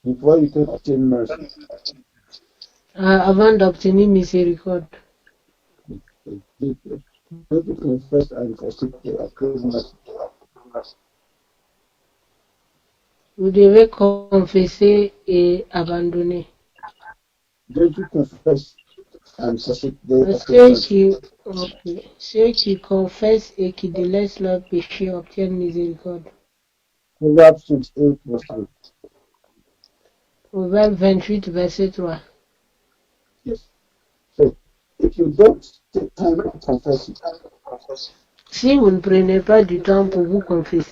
Before you can obtain mercy. avant d'obtenir miséricorde. You have to confess and forsake the obtain mercy. Vous devez confesser et abandonner. Don't you confess and forsake the Parce obtain que mercy. ceux qui confessent et qui délaissent leurs péchés obtiennent miséricorde. Proverbs 28 verse 3. Proverbe 28, verset 3. Yes. So if you don't take time to confess it, Si vous ne prenez pas du temps pour vous confesser,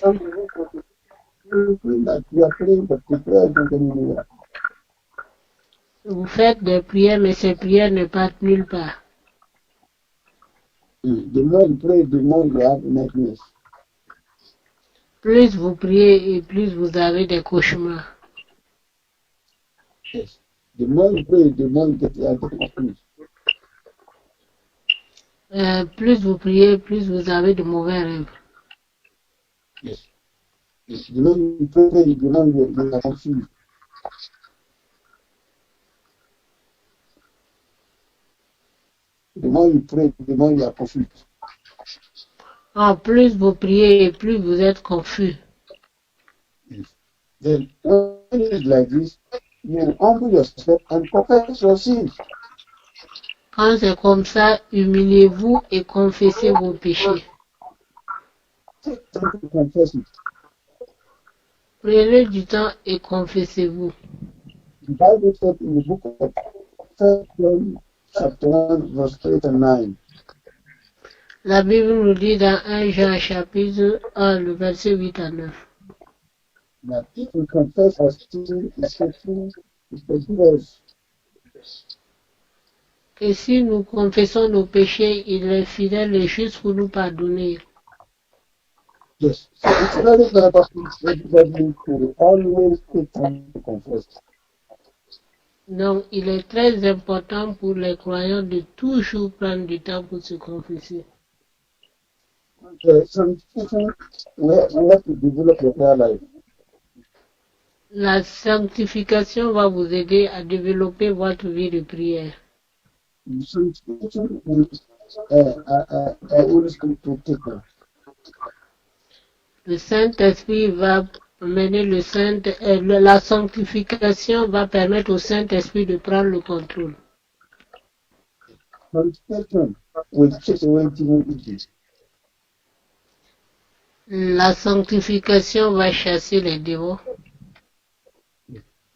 you feel that you are praying, but the prayer is not going anywhere. vous faites des prières, mais ces prières ne partent nulle part. The more you pray, the more you have nightmares. Plus vous priez et plus vous avez des cauchemars. Yes. The more you pray, the more you get confused. Plus vous priez, plus vous avez de mauvais rêves. Yes. Yes. The more you pray, the more you are confused. The more you pray, the more you are confused. En plus vous priez et plus vous êtes confus. Yes. Then when it is like this, you humble yourself and confess your sins. Quand c'est comme ça, humiliez-vous et confessez vos péchés. Take time to confess it. Prenez du temps et confessez-vous. The Bible said in the book of 1 John chapter 1 verse 8 and 9. La Bible nous dit dans 1 Jean chapitre 1, le verset 8 à 9. That if we confess our sin, is faithful to forgive us. Que si nous confessons nos péchés, il est fidèle et juste pour nous pardonner. Yes. So it's very important for everybody to always take time to confess. Donc, il est très important pour les croyants de toujours prendre du temps pour se confesser. Sanctification, we have to develop your prayer life. La sanctification va vous aider à développer votre vie de prière. Sanctification will Holy Spirit to take now. Le Saint-Esprit va mener la sanctification va permettre au Saint-Esprit de prendre le contrôle. Sanctification will chase away demon issues. La sanctification va chasser les démons.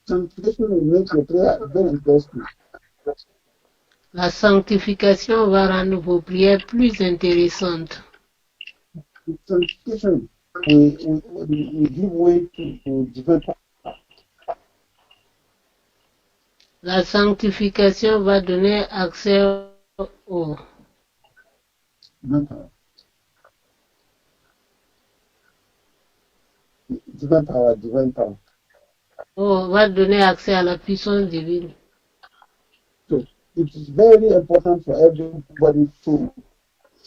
Sanctification will make your prayer very interesting. La sanctification va rendre vos prières plus intéressantes. Sanctification will give way to divine power. La sanctification va donner accès au Divine power. Divine power, divine power. va donner accès à la puissance divine. So it is very important for everybody to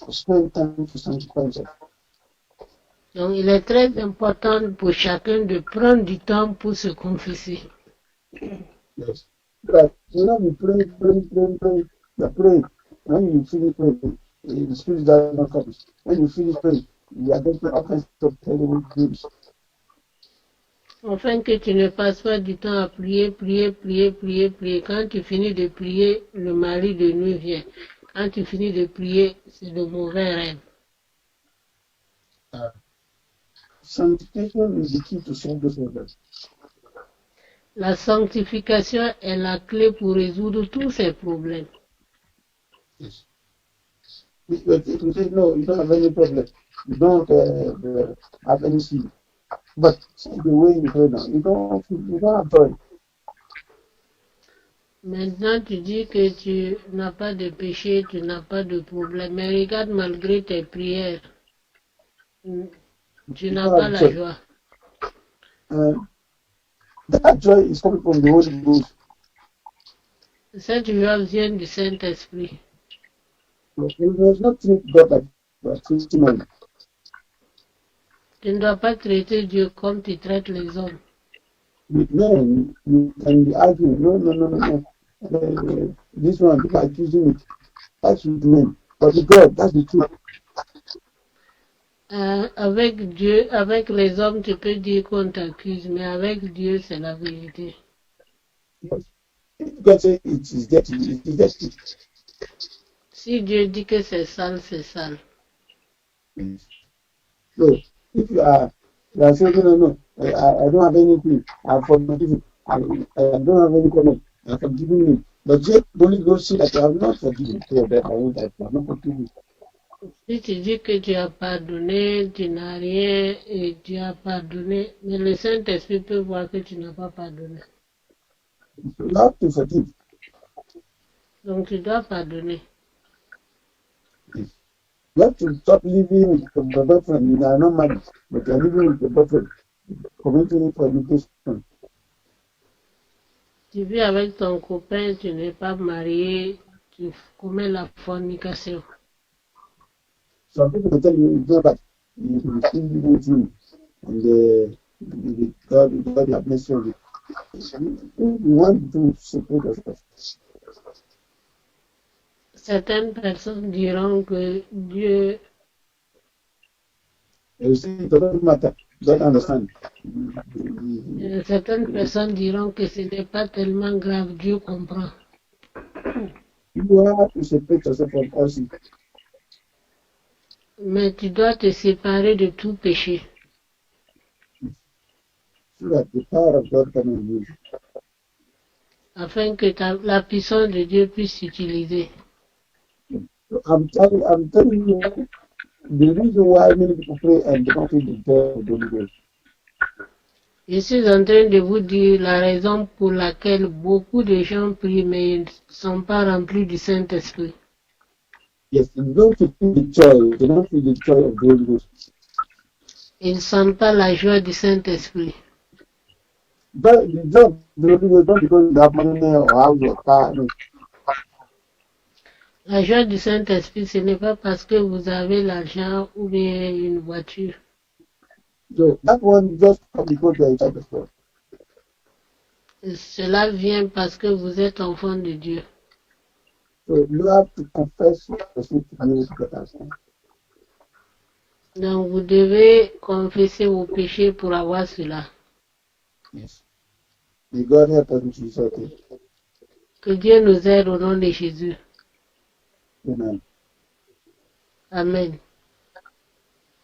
spend time to sanctify himself. Donc il est très important pour chacun de prendre du temps pour se confesser. Yes. But you know, we pray. You pray. When you finish praying, the spirit does not come. When you finish praying, you are getting all kinds of terrible dreams. Afin que tu ne passes pas du temps à prier. Quand tu finis de prier, le mari de nuit vient. Quand tu finis de prier, c'est de mauvais rêves. Sanctification is the key to solve those problems. La sanctification est la clé pour résoudre tous ces problèmes. Yes. But if you say, no, you don't have any problem, you don't have any sin, but see the way you pray now, you don't have joy. Maintenant, tu dis que tu n'as pas de péché, tu n'as pas de problème, mais regarde malgré tes prières, tu n'as pas la joie. That joy is coming from the Holy Ghost. Cette joie vient du Saint-Esprit. You must not treat God like treating man. Tu ne dois pas traiter Dieu comme tu traites les hommes. With men, you can be arguing, no. This one, people are accusing it. That's with men. But with God, that's the truth. Avec Dieu, avec les hommes, tu peux dire qu'on t'accuse, mais avec Dieu, c'est la vérité. Yes. If God says it is dirty, it is dirty. Si Dieu dit que c'est sale, c'est sale. Yes. So, if you are saying, no, I don't have anything, I've forgiven, I don't have any comment, I've forgiven me. But yet, the Holy Ghost says that you have not forgiven. So that I won't have not forgiven. Si tu dis que tu as pardonné, tu n'as rien et tu as pardonné, mais le Saint-Esprit peut voir que tu n'as pas pardonné. You have to forgive. Donc tu dois pardonner. Yes. You have to stop living with your boyfriend. You are not married, but you are living with your boyfriend, committing fornication. Tu vis avec ton copain, tu n'es pas marié, tu commets la fornication. Some people will tell you, it's not that you still living with him, and God have mercy on you. You want to separate yourself. Certaines personnes diront que Dieu, You see, it doesn't matter. Don't understand. certaines personnes diront que ce n'est pas tellement grave, Dieu comprend. You have to separate yourself from all sin. Mais tu dois te séparer de tout péché, So that the power of God can be used. afin que la puissance de Dieu puisse s'utiliser. So I'm telling you the reason why many people pray and they don't feel the joy of the Holy Ghost. Je suis en train de vous dire la raison pour laquelle beaucoup de gens prient mais ils ne sont pas remplis du Saint-Esprit. Yes, they don't feel the joy. They don't feel the joy of the Holy Ghost. Ils ne sentent pas la joie du Saint-Esprit. But the joy of the Holy Ghost not because you have money or house or car. No. La joie du Saint-Esprit, ce n'est pas parce que vous avez l'argent ou bien une voiture. So that one just come because you are a child of God. Cela vient parce que vous êtes enfant de Dieu. So you have to confess your sin to be able to get answered. Donc vous devez confesser vos péchés pour avoir cela. Yes. May God help us in Jesus' name. Que Dieu nous aide au nom de Jésus. Amen. Amen.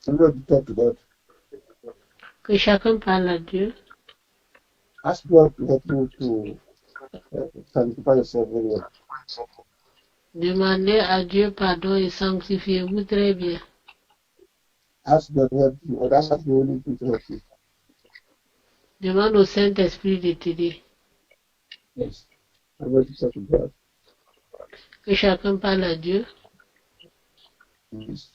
Somebody talk to God. Que chacun parle à Dieu. Ask God to help you to sanctify yourself very well. Demandez à Dieu pardon et sanctifiez-vous très bien. Ask God to help you, or ask the Holy Spirit to help you. Demande au Saint-Esprit de t'aider. Yes. Somebody talk to God. Que chacun parle à Dieu. Yes.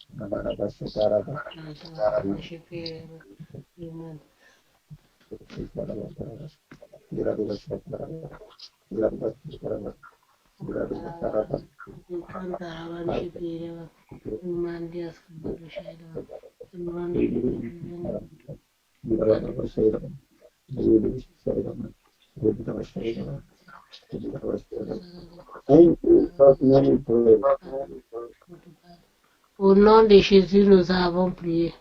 Au nom de Jésus, nous avons prié.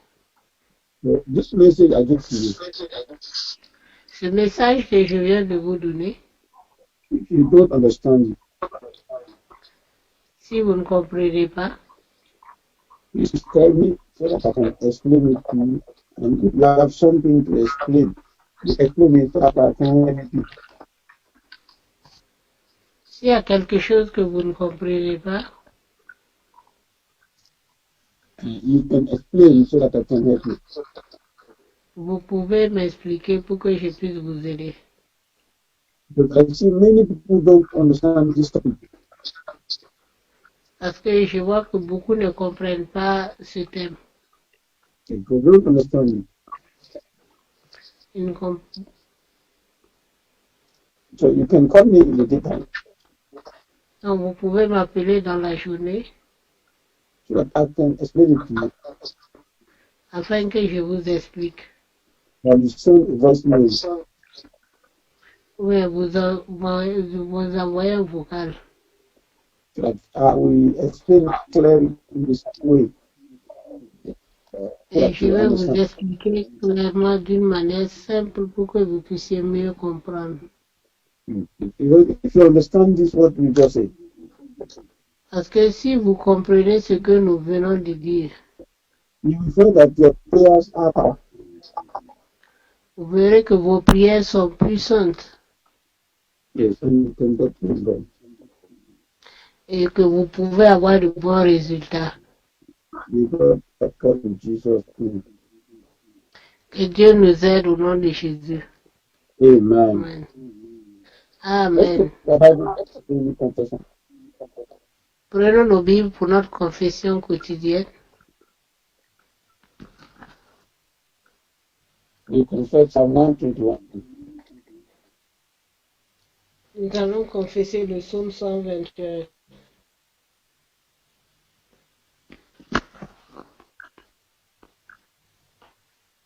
This message I give to you. Ce message que je viens de vous donner, If you don't understand it, si vous ne comprenez pas, please tell me so that I can explain it to you. And if you have something to explain, you explain it so that I can help you. s'il y a quelque chose que vous ne comprenez pas, You can explain so that I can help you. vous pouvez m'expliquer pour que je puisse vous aider. Because I see many people don't understand this topic. Parce que je vois que beaucoup ne comprennent pas ce thème. They don't understand it. Ils ne comp- So you can call me in the daytime Donc, vous pouvez m'appeler dans la journée so that I can explain it to you. afin que je vous explique. Or you send a voice mail so Ou vous envoyez un vocal that I will explain it clearly in this way. So et that je you vais vous understand. expliquer clairement d'une manière simple pour que vous puissiez mieux comprendre. If you understand this, what we just said, Parce que si vous comprenez ce que nous venons de dire, you will find that your prayers are powerful. vous verrez que vos prières sont puissantes Yes, and you can get things done. et que vous pouvez avoir de bons résultats. May God help us in Jesus' name. Que Dieu nous aide au nom de Jésus. Amen. Amen. Let's Amen. take the Bible in the confession. Prenons nos Bibles pour notre confession quotidienne. We confess Psalm 121. Nous allons confesser le psaume 121.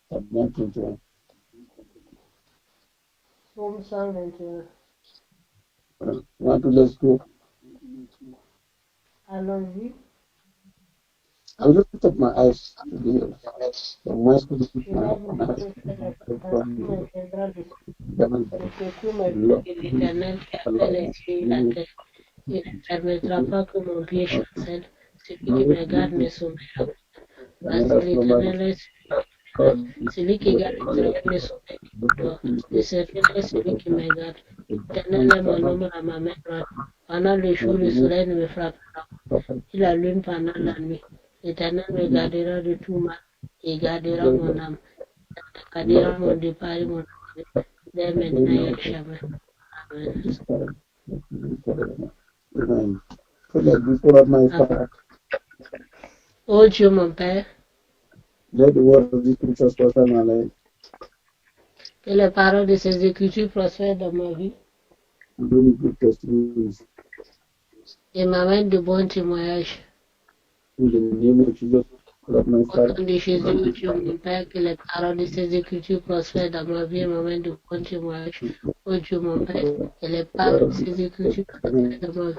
Psalm 121. Psaume 121. Want to let's go? Allons-y. I will lift up my eyes to the hills. From whence could Je vais vous my dire que la from me viendra de heaven? secours me vient de l'Éternel qui a fait les cieux et la terre. Il ne permettra pas que mon pied chancelle. Celui qui me garde ne sommeillera pas. Parce que l'Éternel est celui qui garde l'Éternel ne sommeille pas. Le Seigneur est celui qui me garde. L'Éternel est mon ombre à ma main droite. Pendant le jour, le soleil ne me frappera pas. Et la lune pendant la nuit. L'Éternel me gardera de tout mal et gardera mon âme. Il gardera mon départ et mon arrivée, dès maintenant et à jamais. Amen. Amen. So that before my Father, Ô Dieu mon Père, let the word of the scriptures prosper my life que les paroles de ces Écritures prospèrent dans ma vie and bring me good testimonies. et m'amènent de bons témoignages. In the name of Jesus, Lord my Au Father, nom de Jésus, Dieu mon Père, que les paroles de ces écritures prospèrent dans ma vie et m'amènent de bons témoignages. Oh Dieu mon Père, que les paroles de ces écritures prospèrent dans ma vie,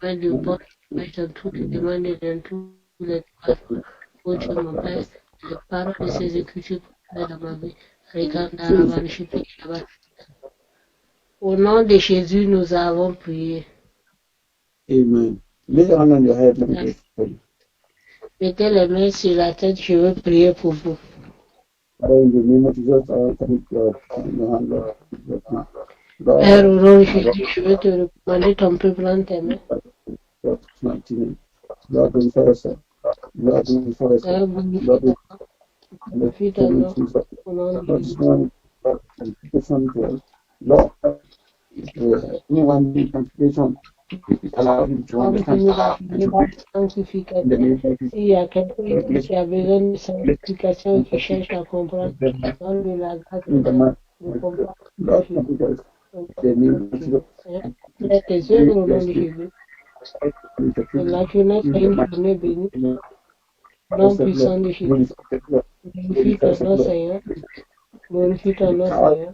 m'amènent de bons témoignages dans tous les domaines et dans tous les domaines. Oh Dieu mon Père, que les paroles de ces écritures prospèrent dans ma vie. Au nom de Jésus, nous avons prié. Amen. Lay your hand on your head, let me pray for you. Mettez les mains sur la tête, je veux prier pour vous. Father, in the name of Jesus, I commit your hand, Lord. Père, au nom de Jésus, je veux te recommander ton peuple en tes mains. Lord, mighty name. Lord, we first, Lord, we first, Père, glorifie ton nom. Au nom de Jésus. Lord, anyone in complication, allow him to understand. S'il y a quelqu'un qui a besoin de sanctification, qui cherche à comprendre, donne-lui la grâce de comprendre. Lève tes yeux au nom de Jésus. Que la jeunesse est une journée bénie. Nom puissant de Jésus. Glorifie ton nom, Seigneur. Glorifie ton nom, Seigneur.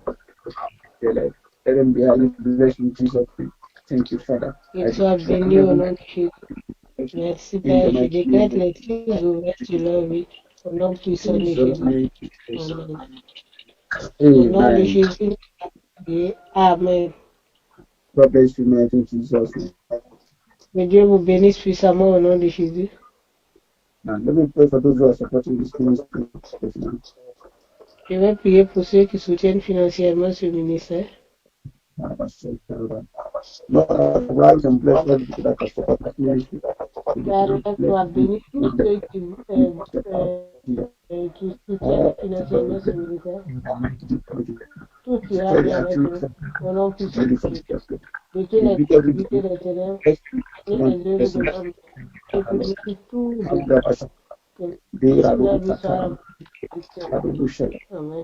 Let him be highly blessed in Jesus' name. Thank you, Father. Qu'il soit béni au nom de Jésus. Merci, Père. Je décrète les cieux ouverts sur leur vie. Au nom puissant de Jésus. Amen. Au nom de Jésus. Amen. God bless you, man. In Jesus' name. Que Dieu vous bénisse puissamment au nom de Jésus. Now, let me pray for those who are supporting this ministry. Je vais prier pour ceux qui soutiennent financièrement ce ministère. Lord, arise and bless all the people that are supporting this ministry. Père, lève-toi, bénis tous ceux qui soutiennent financièrement ce ministère. Tout ira bien avec eux. Au nom puissant de Jésus. De toutes les activités des ténèbres et les œuvres de l'homme. Et que tout que le Seigneur lui soit Amen.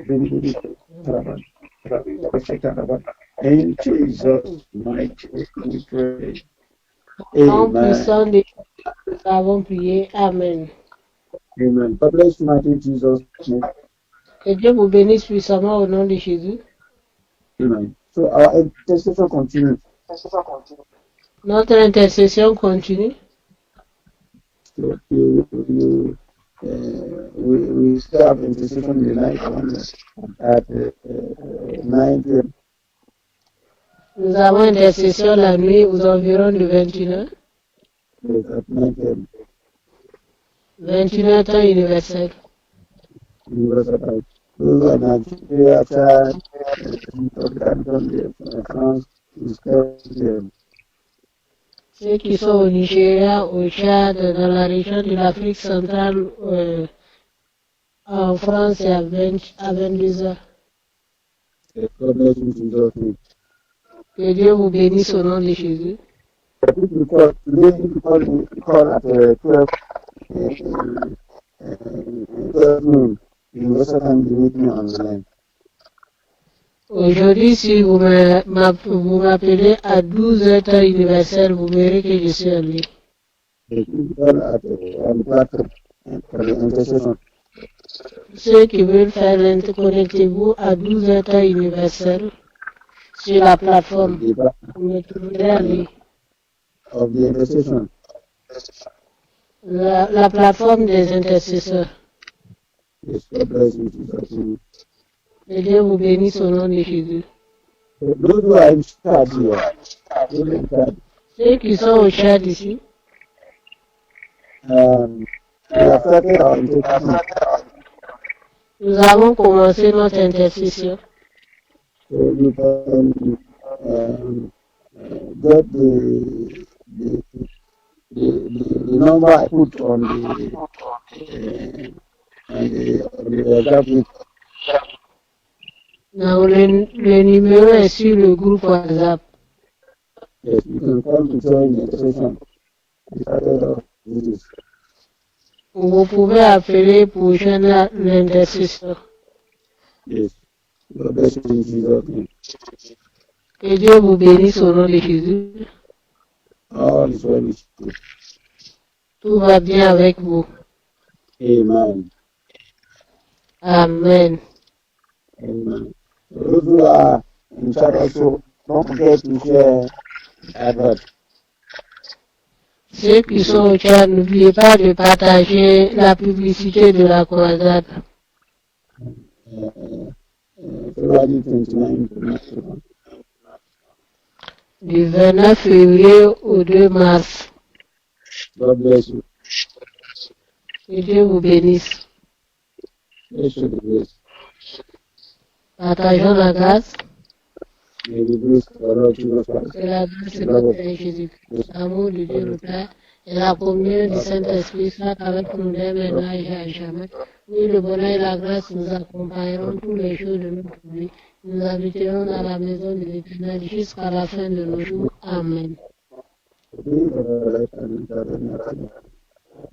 In Jesus' mighty name we pray. Au nom puissant de Jésus, nous avons prié. Amen. Amen. God bless you, mighty Jesus' name. Que Dieu vous bénisse puissamment au nom de Jésus. Amen. So our intercession continues. Notre intercession continue. So we start intercession in the night at 9 p.m. Nous avons intercession la nuit aux environs de 21h. At 9 p.m. 21h temps universel. Universal. Those are Nigeria, Chad, France, ceux qui sont au Nigeria, au Tchad, dans la région de l'Afrique centrale, en France et à 22h. Que Dieu vous bénisse au nom de Jésus. Aujourd'hui, si vous m'appelez à 12h temps universel, vous verrez que je suis en ligne. Ceux qui veulent faire connectez-vous à 12h temps universel sur la plateforme. Vous me trouverez en ligne. La plateforme des intercesseurs. Que Dieu vous bénisse au nom de Jésus. Ceux qui sont au Tchad ici, nous avons commencé notre intercession. You can get the number I put on the graphic. Non, le numéro est sur le groupe WhatsApp. Yes, you can come to join the session. Vous pouvez appeler pour joindre l'intercession. Yes. God bless you in Jesus' name. Que Dieu vous bénisse au nom de Jésus. All is well with you. Tout va bien avec vous. Amen. Amen. Amen. Those who are in chat also, don't forget to share advert. Ceux qui sont au chat, n'oubliez pas de partager la publicité de la croisade. February 29 Du 29 février au 2 mars. God bless you. Que Dieu vous bénisse. Let's show the grace. Partageons la grâce. May the grace of our Lord Jesus Christ, Que la grâce de the love notre of Père Jésus-Christ, l'amour de Dieu le Père et la communion du Saint-Esprit soit avec nous dès maintenant et à jamais. Oui, le bonheur et la grâce nous accompagneront tous les jours de notre vie. Nous habiterons dans la maison de l'Éternel jusqu'à la fin de nos jours. Amen. the days of our life and eternity.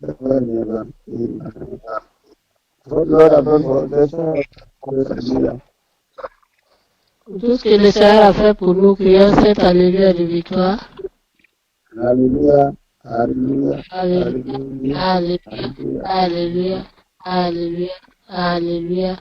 Never, never. Amen. What Lord has done for us, hallelujah. Tout ce que le Seigneur a fait pour nous, crions cette alléluia de victoire. Hallelujah. Hallelujah. Alléluia, Hallelujah. alléluia, Hallelujah. alléluia, alléluia, alléluia.